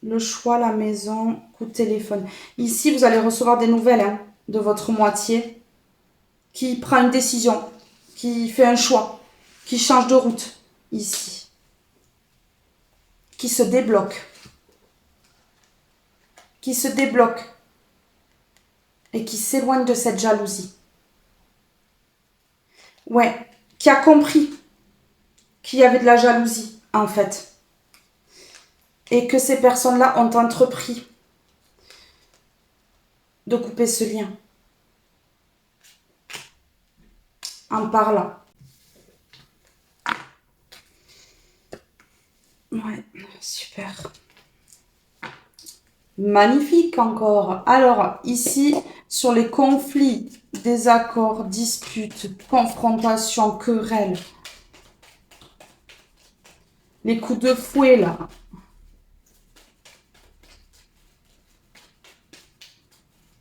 Le choix, la maison, coup de téléphone. Ici, vous allez recevoir des nouvelles hein, de votre moitié qui prend une décision, qui fait un choix, qui change de route ici, qui se débloque. qui se débloque et qui s'éloigne de cette jalousie. Ouais, qui a compris qu'il y avait de la jalousie, en fait. Et que ces personnes-là ont entrepris de couper ce lien. En parlant. Ouais, super. Magnifique encore. Alors, ici, sur les conflits, désaccords, disputes, confrontations, querelles, les coups de fouet, là.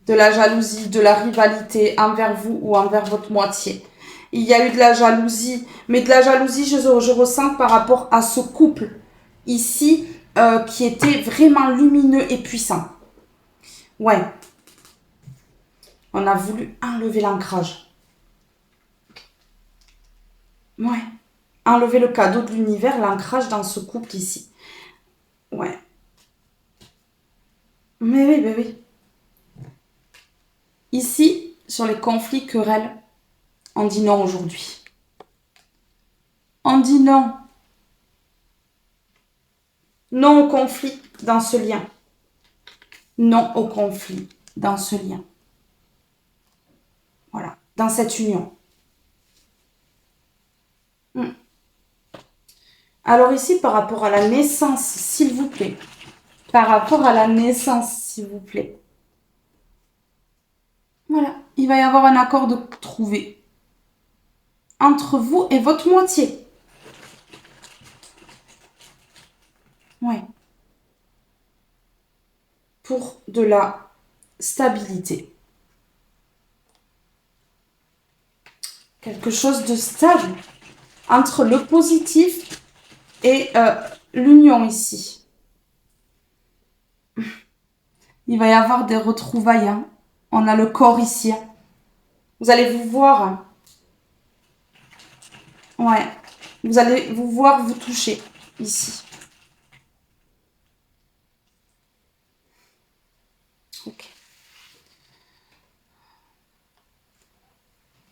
De la jalousie, de la rivalité envers vous ou envers votre moitié. Il y a eu de la jalousie, mais de la jalousie, je ressens par rapport à ce couple ici qui était vraiment lumineux et puissant. Ouais. On a voulu enlever l'ancrage. Ouais. Enlever le cadeau de l'univers, l'ancrage dans ce couple ici. Ouais. Mais oui, mais oui. Ici, sur les conflits, querelles, on dit non aujourd'hui. On dit non. Non au conflit dans ce lien. Non au conflit dans ce lien. Voilà, dans cette union. Alors ici, par rapport à la naissance, s'il vous plaît. Par rapport à la naissance, s'il vous plaît. Voilà, il va y avoir un accord de trouver entre vous et votre moitié. Ouais. Pour de la stabilité. Quelque chose de stable entre le positif et l'union ici. Il va y avoir des retrouvailles. Hein. On a le corps ici. Hein. Vous allez vous voir. Hein. Ouais. Vous allez vous voir vous toucher ici. Ok.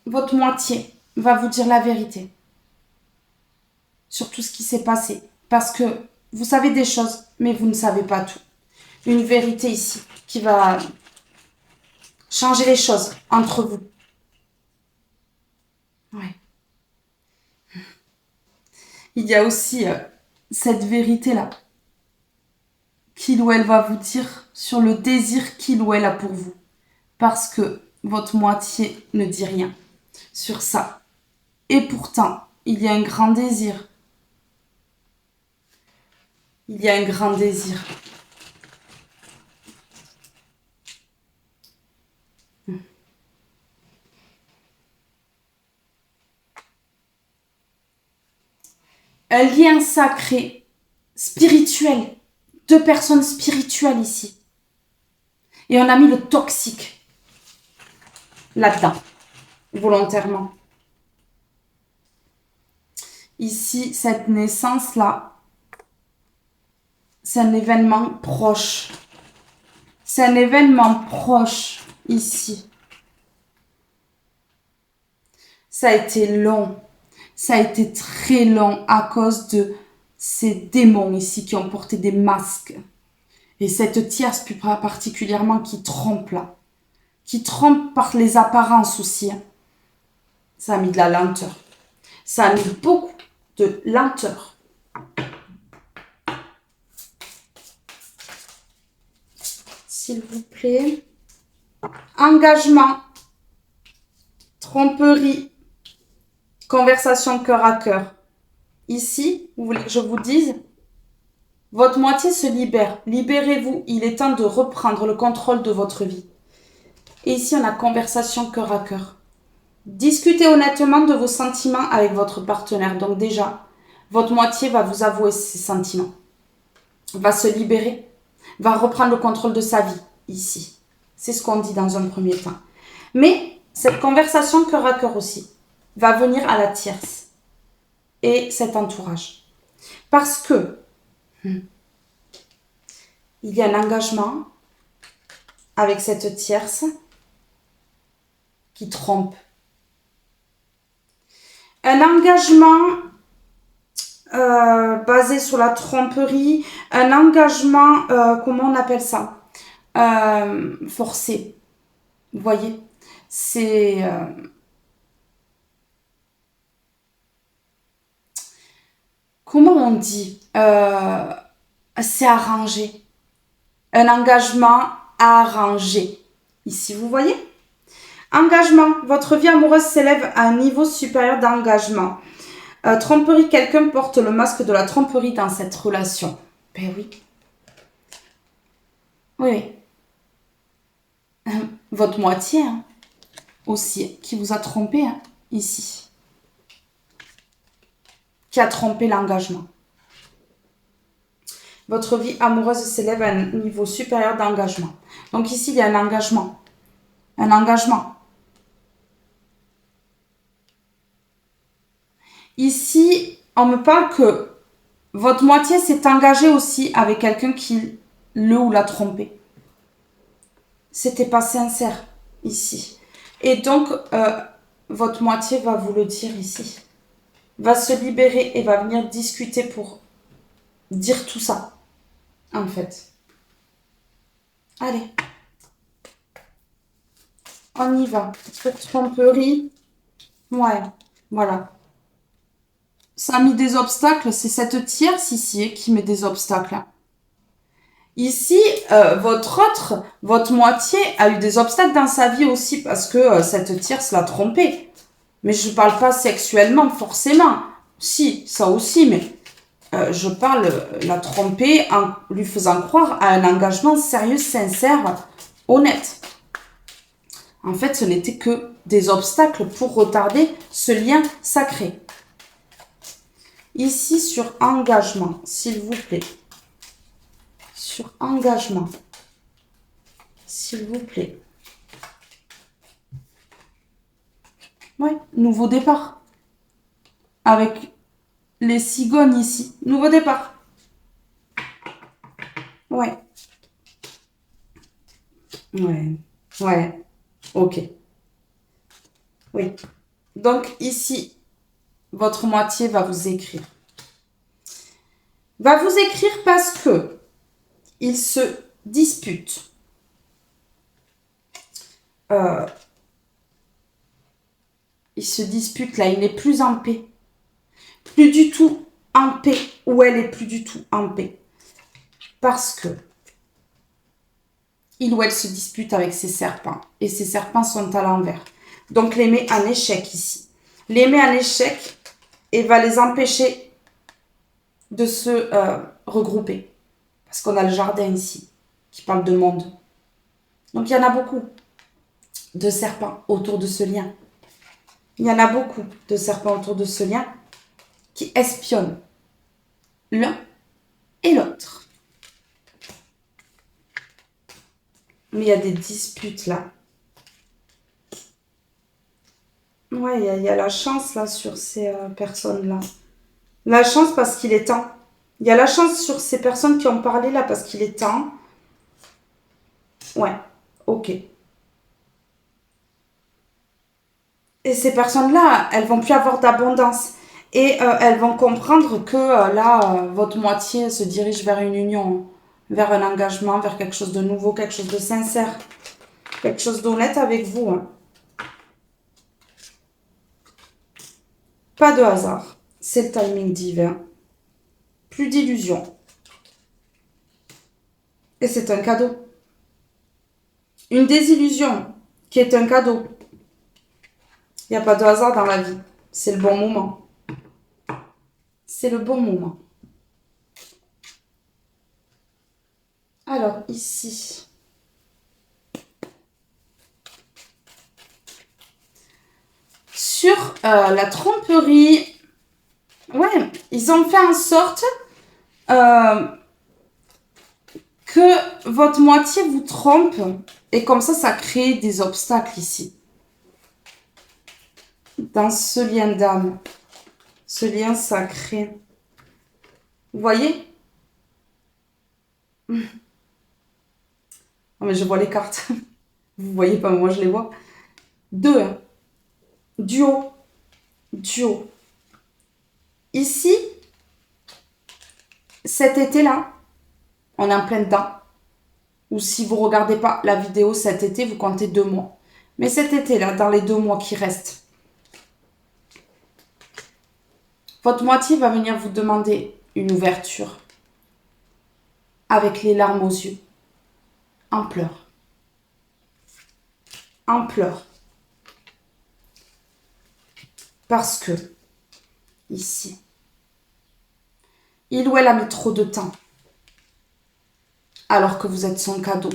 Votre moitié va vous dire la vérité sur tout ce qui s'est passé. Parce que vous savez des choses, mais vous ne savez pas tout. Une vérité ici qui va changer les choses entre vous. Ouais. Il y a aussi cette vérité-là qu'il ou elle va vous dire sur le désir qu'il ou elle a pour vous. Parce que votre moitié ne dit rien sur ça. Et pourtant, il y a un grand désir. Il y a un grand désir. Un lien sacré, spirituel. Deux personnes spirituelles ici. Et on a mis le toxique là-dedans, volontairement. Ici, cette naissance-là, c'est un événement proche. C'est un événement proche ici. Ça a été long. Ça a été très long à cause de ces démons ici qui ont porté des masques. Et cette tierce plus particulièrement qui trompe là. Qui trompe par les apparences aussi. Hein. Ça a mis de la lenteur. Ça a mis beaucoup de lenteur. S'il vous plaît. Engagement. Tromperie. Conversation cœur à cœur. Ici, vous voulez que je vous dise, votre moitié se libère. Libérez-vous. Il est temps de reprendre le contrôle de votre vie. Et ici, on a conversation cœur à cœur. Discutez honnêtement de vos sentiments avec votre partenaire. Donc déjà, votre moitié va vous avouer ses sentiments. Va se libérer. Va reprendre le contrôle de sa vie. Ici. C'est ce qu'on dit dans un premier temps. Mais cette conversation cœur à cœur aussi va venir à la tierce et cet entourage. Parce que il y a un engagement, avec cette tierce qui trompe. Un engagement basé sur la tromperie, un engagement, comment on appelle ça, forcé. Vous voyez, c'est comment on dit, c'est arrangé. Un engagement arrangé. Ici, vous voyez? Engagement. Votre vie amoureuse s'élève à un niveau supérieur d'engagement. Tromperie. Quelqu'un porte le masque de la tromperie dans cette relation. Ben oui. Oui. Votre moitié, hein, aussi, qui vous a trompé, hein, ici. Qui a trompé l'engagement. Votre vie amoureuse s'élève à un niveau supérieur d'engagement. Donc ici, il y a un engagement. Un engagement. Ici, on me parle que votre moitié s'est engagée aussi avec quelqu'un qui le ou l'a trompé. C'était pas sincère ici. Et donc, votre moitié va vous le dire ici. Va se libérer et va venir discuter pour dire tout ça, en fait. Allez. On y va. Pour tromperie. Ouais, voilà. Ça a mis des obstacles. C'est cette tierce ici qui met des obstacles. Ici, votre moitié a eu des obstacles dans sa vie aussi parce que cette tierce l'a trompé. Mais je ne parle pas sexuellement forcément. Si, ça aussi, mais je parle la tromper en lui faisant croire à un engagement sérieux, sincère, honnête. En fait, ce n'était que des obstacles pour retarder ce lien sacré. Ici, sur engagement, s'il vous plaît. Sur engagement, s'il vous plaît. Ouais, nouveau départ. Avec les cigognes ici. Nouveau départ. Ouais. Ouais. Ouais. Ok. Oui. Donc ici, votre moitié va vous écrire. Va vous écrire parce que il se dispute. Il se dispute là, il n'est plus en paix. Plus du tout en paix. Ou elle est plus du tout en paix. Parce que il ou elle se dispute avec ses serpents. Et ces serpents sont à l'envers. Donc les met en échec ici. Les met en échec et va les empêcher de se regrouper. Parce qu'on a le jardin ici qui parle de monde. Donc il y en a beaucoup de serpents autour de ce lien. Il y en a beaucoup de serpents autour de ce lien qui espionnent l'un et l'autre. Mais il y a des disputes là. Ouais, il y a la chance là sur ces personnes-là. La chance parce qu'il est temps. Il y a la chance sur ces personnes qui ont parlé là parce qu'il est temps. Ouais, ok. Et ces personnes-là, elles vont plus avoir d'abondance. Et elles vont comprendre que là, votre moitié se dirige vers une union, vers un engagement, vers quelque chose de nouveau, quelque chose de sincère, quelque chose d'honnête avec vous. Hein. Pas de hasard. C'est le timing divin. Plus d'illusions. Et c'est un cadeau. Une désillusion qui est un cadeau. Il n'y a pas de hasard dans la vie. C'est le bon moment. C'est le bon moment. Alors, ici. Sur la tromperie, ouais, ils ont fait en sorte que votre moitié vous trompe. Et comme ça crée des obstacles ici. Dans ce lien d'âme. Ce lien sacré. Vous voyez? Oh, mais je vois les cartes. Vous voyez pas, moi je les vois. 2. Duo. Duo. Ici, cet été-là, on est en plein dedans. Ou si vous ne regardez pas la vidéo cet été, vous comptez 2 mois. Mais cet été-là, dans les 2 mois qui restent, votre moitié va venir vous demander une ouverture avec les larmes aux yeux, en pleurs. En pleurs. Parce que, ici, il ou elle a mis trop de temps, alors que vous êtes son cadeau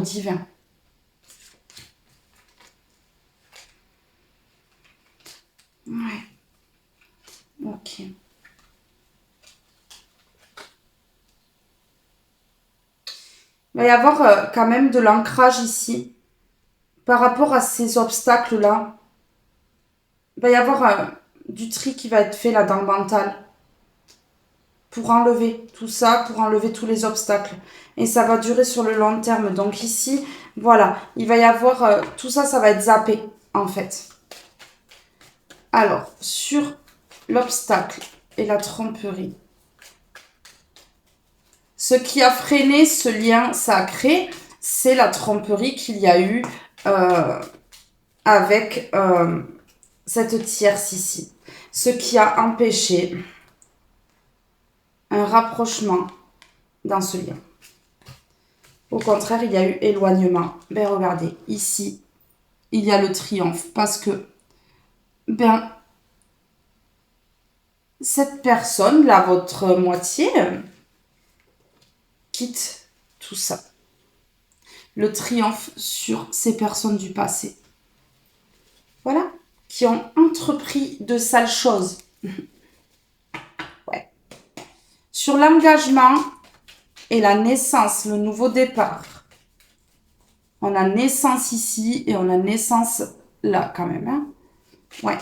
divin. Ouais. Ok. Il va y avoir quand même de l'ancrage ici par rapport à ces obstacles-là. Il va y avoir du tri qui va être fait là dans le mental pour enlever tout ça, pour enlever tous les obstacles. Et ça va durer sur le long terme. Donc ici, voilà, il va y avoir... tout ça, ça va être zappé, en fait. Alors, sur l'obstacle et la tromperie, ce qui a freiné ce lien sacré, c'est la tromperie qu'il y a eu avec cette tierce ici. Ce qui a empêché un rapprochement dans ce lien. Au contraire, il y a eu éloignement. Ben regardez, ici, il y a le triomphe parce que, ben, cette personne, là, votre moitié, quitte tout ça. Le triomphe sur ces personnes du passé. Voilà, qui ont entrepris de sales choses. Ouais. Sur l'engagement et la naissance, le nouveau départ. On a naissance ici et on a naissance là quand même. Hein. Ouais.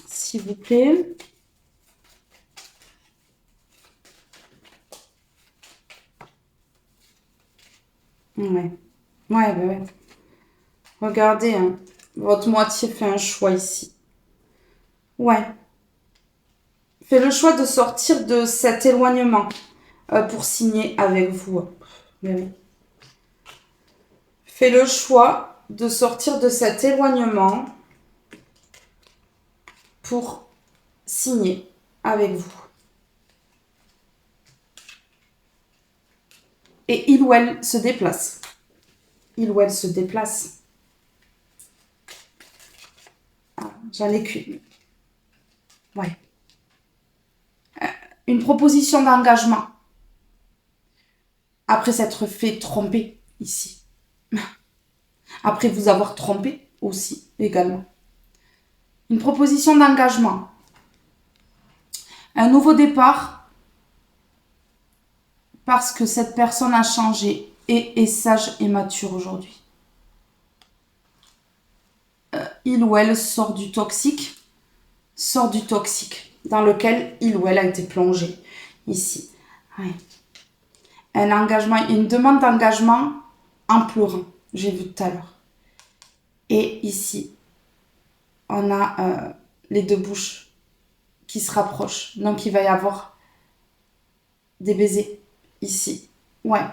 S'il vous plaît. Ouais. Ouais. Regardez, hein. Votre moitié fait un choix ici. Ouais. Fait le choix de sortir de cet éloignement pour signer avec vous. Mais oui. Fait le choix de sortir de cet éloignement pour signer avec vous. Et il ou elle se déplace. Il ou elle se déplace. Ah, j'en ai qu'une. Ouais. Une proposition d'engagement. Après s'être fait tromper ici. Après vous avoir trompé aussi, également. Une proposition d'engagement. Un nouveau départ. Parce que cette personne a changé et est sage et mature aujourd'hui. Il ou elle sort du toxique dans lequel il ou elle a été plongé ici. Ouais. Un engagement, une demande d'engagement en pleurant, j'ai vu tout à l'heure. Et ici, on a les deux bouches qui se rapprochent. Donc, il va y avoir des baisers ici. Ouais.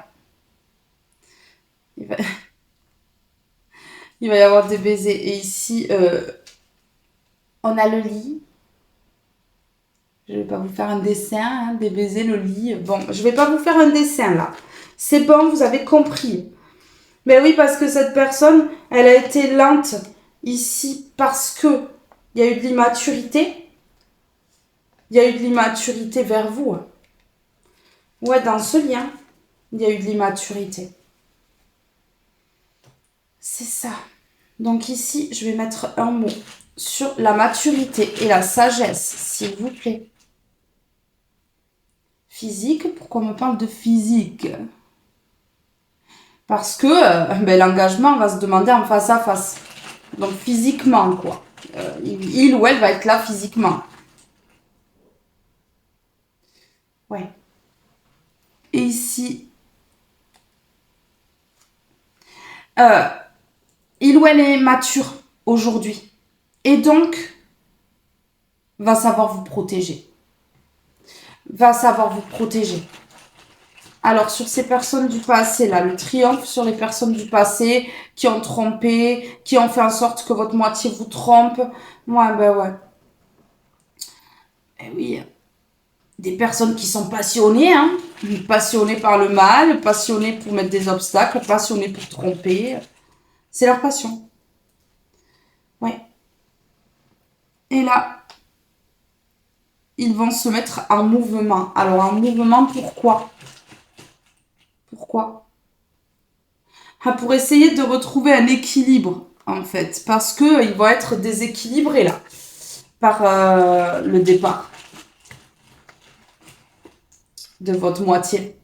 Il va y avoir des baisers. Et ici, on a le lit. Je ne vais pas vous faire un dessin, hein, des baisers, le lit. Bon, je ne vais pas vous faire un dessin là. C'est bon, vous avez compris. Mais oui, parce que cette personne, elle a été lente ici parce que il y a eu de l'immaturité. Il y a eu de l'immaturité vers vous. Ouais, dans ce lien, il y a eu de l'immaturité. C'est ça. Donc ici, je vais mettre un mot sur la maturité et la sagesse, s'il vous plaît. Physique, pourquoi on me parle de physique? Parce que l'engagement va se demander en face à face. Donc physiquement, quoi. Il ou elle va être là physiquement. Ouais. Et ici, euh, il ou elle est mature aujourd'hui. Et donc, va savoir vous protéger. Va savoir vous protéger. Alors, sur ces personnes du passé, là, le triomphe sur les personnes du passé qui ont trompé, qui ont fait en sorte que votre moitié vous trompe. Ouais, ben ouais. Eh oui, des personnes qui sont passionnées, hein. Passionnées par le mal, passionnées pour mettre des obstacles, passionnées pour tromper. C'est leur passion. Ouais. Et là, ils vont se mettre en mouvement. Alors, en mouvement, pourquoi? Pourquoi? Ah, pour essayer de retrouver un équilibre, en fait. Parce qu'ils vont être déséquilibrés, là, par le départ de votre moitié.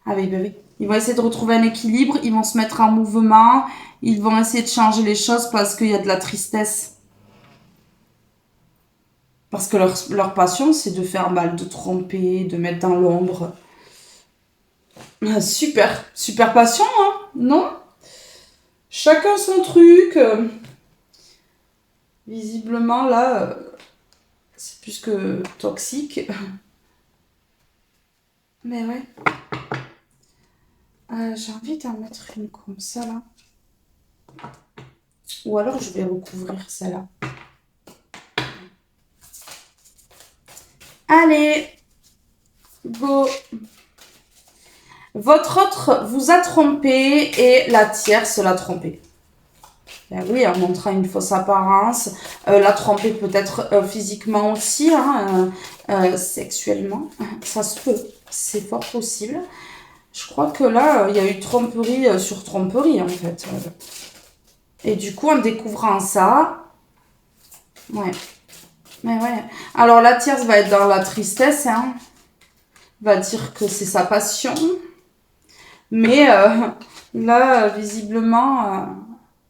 Ah oui, bah oui. Ils vont essayer de retrouver un équilibre, ils vont se mettre en mouvement, ils vont essayer de changer les choses parce qu'il y a de la tristesse. Parce que leur passion, c'est de faire mal, de tromper, de mettre dans l'ombre. Ah, super, super passion, hein, non? Chacun son truc. Visiblement, là, c'est plus que toxique. Mais ouais. J'ai envie d'en mettre une comme ça, là. Ou alors, je vais recouvrir celle-là. Allez, go. Votre autre vous a trompé et la tierce l'a trompé. Ben oui, en montrant une fausse apparence, la tromper peut-être physiquement aussi, hein, sexuellement, ça se peut, c'est fort possible. Je crois que là, il y a eu tromperie sur tromperie, en fait. Et du coup, en découvrant ça, ouais, mais ouais. Alors, la tierce va être dans la tristesse, hein, va dire que c'est sa passion, mais là, visiblement,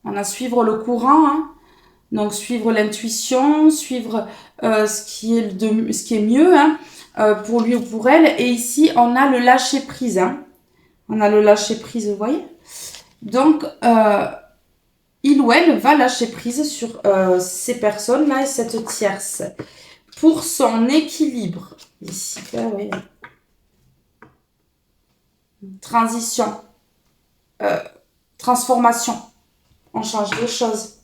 on a suivre le courant, hein. Donc, suivre l'intuition, suivre ce qui est mieux, hein, pour lui ou pour elle. Et ici, on a le lâcher-prise. Hein. On a le lâcher-prise, vous voyez. Donc, il ou elle va lâcher prise sur ces personnes-là et cette tierce. Pour son équilibre. Ici, ah oui. Transition. Transformation. On change les choses.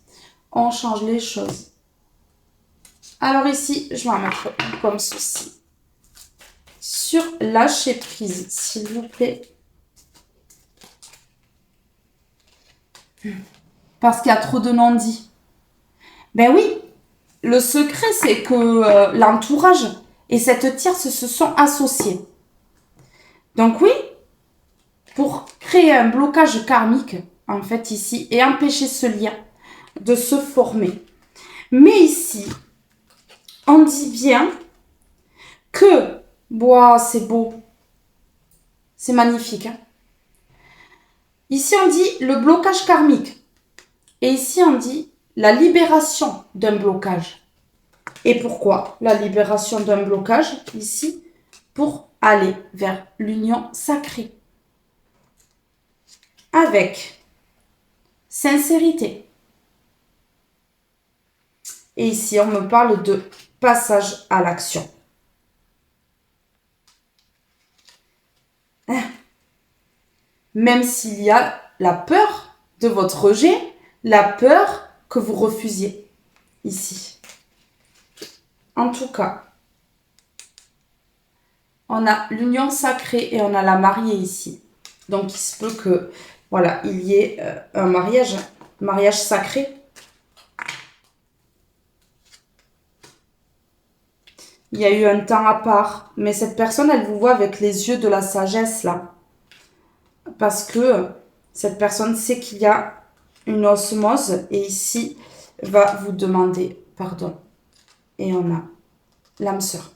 On change les choses. Alors ici, je vais en mettre comme ceci. Sur lâcher prise, s'il vous plaît. Parce qu'il y a trop de non-dits. Ben oui, le secret, c'est que l'entourage et cette tierce se sont associés. Donc oui, pour créer un blocage karmique, en fait, ici, et empêcher ce lien de se former. Mais ici, on dit bien que, boah, c'est beau, c'est magnifique. Hein. Ici, on dit le blocage karmique. Et ici, on dit la libération d'un blocage. Et pourquoi la libération d'un blocage ici? Pour aller vers l'union sacrée. Avec sincérité. Et ici, on me parle de passage à l'action. Même s'il y a la peur de votre rejet, la peur que vous refusiez ici. En tout cas, on a l'union sacrée et on a la mariée ici. Donc, il se peut que, voilà, il y ait un mariage sacré. Il y a eu un temps à part. Mais cette personne, elle vous voit avec les yeux de la sagesse, là. Parce que cette personne sait qu'il y a une osmose et ici, va vous demander pardon. Et on a l'âme sœur.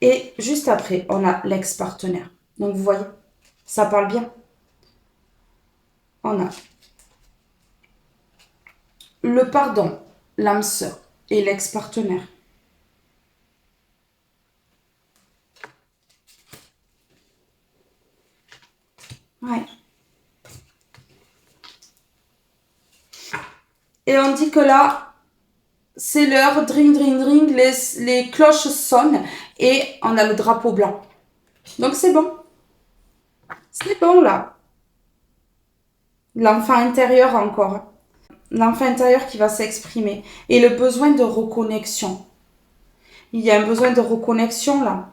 Et juste après, on a l'ex-partenaire. Donc, vous voyez, ça parle bien. On a le pardon, l'âme sœur et l'ex-partenaire. Ouais. Et on dit que là, c'est l'heure, dring, dring, dring, les cloches sonnent et on a le drapeau blanc. Donc c'est bon. C'est bon là. L'enfant intérieur encore. L'enfant intérieur qui va s'exprimer. Et le besoin de reconnexion. Il y a un besoin de reconnexion là.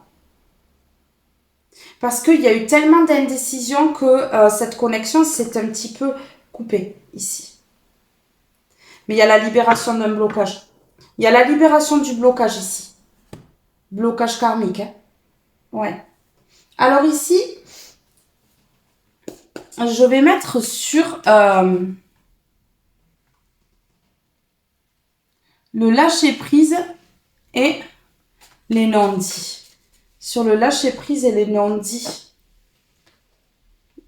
Parce qu'il y a eu tellement d'indécision que cette connexion s'est un petit peu coupée ici. Mais il y a la libération d'un blocage. Il y a la libération du blocage ici. Blocage karmique. Hein. Ouais. Alors ici, je vais mettre sur le lâcher-prise et les non-dits. Sur le lâcher-prise et les non-dits.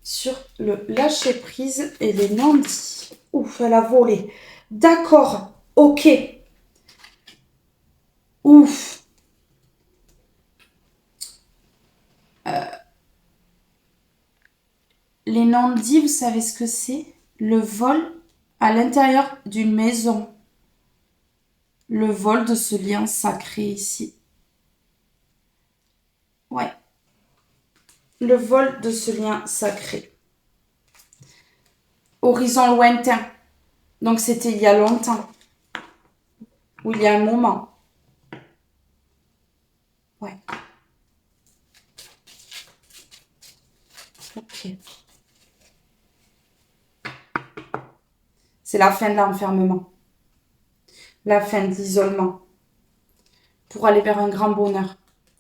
Sur le lâcher-prise et les non-dits. Ouf, elle a volé. D'accord, ok. Ouf. Les non-dits, vous savez ce que c'est? Le vol à l'intérieur d'une maison. Le vol de ce lien sacré ici. Ouais. Le vol de ce lien sacré. Horizon lointain. Donc, c'était il y a longtemps. Ou il y a un moment. Ouais. Ok. C'est la fin de l'enfermement. La fin de l'isolement. Pour aller vers un grand bonheur.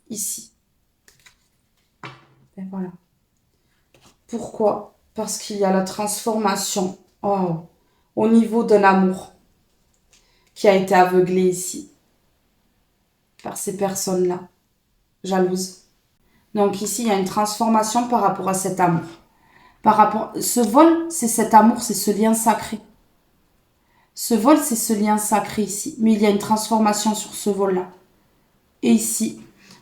Ici. Et voilà. Pourquoi? Parce qu'il y a la transformation au niveau de l'amour qui a été aveuglé ici par ces personnes-là, jalouses. Donc ici, il y a une transformation par rapport à cet amour. Ce vol, c'est cet amour, c'est ce lien sacré. Ce vol, c'est ce lien sacré ici. Mais il y a une transformation sur ce vol-là. Et ici,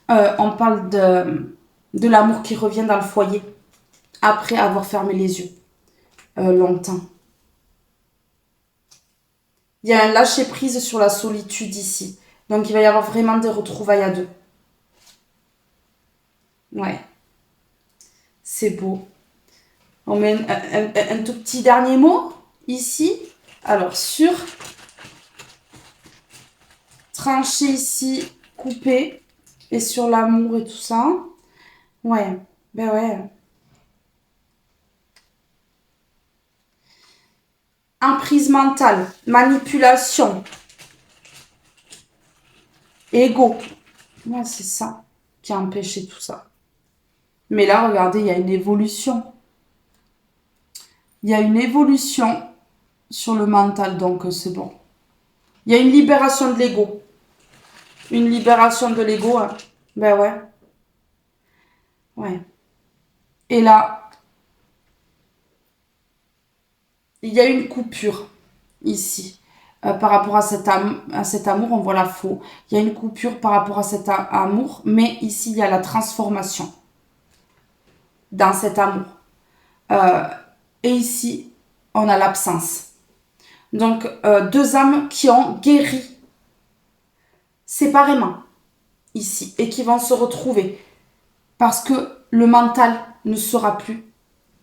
on parle de l'amour qui revient dans le foyer après avoir fermé les yeux longtemps. Il y a un lâcher-prise sur la solitude ici. Donc, il va y avoir vraiment des retrouvailles à deux. Ouais. C'est beau. On met un tout petit dernier mot ici. Alors, sur trancher ici, couper. Et sur l'amour et tout ça. Ouais. Ben ouais. Emprise mentale, manipulation, ego. Ouais, c'est ça qui a empêché tout ça. Mais là, regardez, il y a une évolution. Il y a une évolution sur le mental, donc c'est bon. Il y a une libération de l'ego. Une libération de l'ego, hein. Ben ouais. Ouais. Et là, il y a une coupure ici. Par rapport à cet amour, on voit la faux. Il y a une coupure par rapport à cet amour, mais ici, il y a la transformation dans cet amour. Et ici, on a l'absence. Donc, deux âmes qui ont guéri séparément ici et qui vont se retrouver parce que le mental ne sera plus.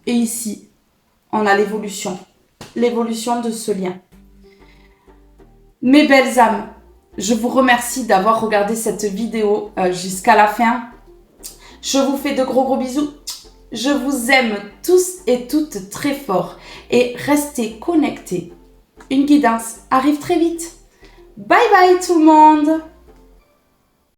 Et ici, on a l'évolution de ce lien. Mes belles âmes, je vous remercie d'avoir regardé cette vidéo jusqu'à la fin. Je vous fais de gros bisous. Je vous aime tous et toutes très fort. Et restez connectés. Une guidance arrive très vite. Bye bye tout le monde!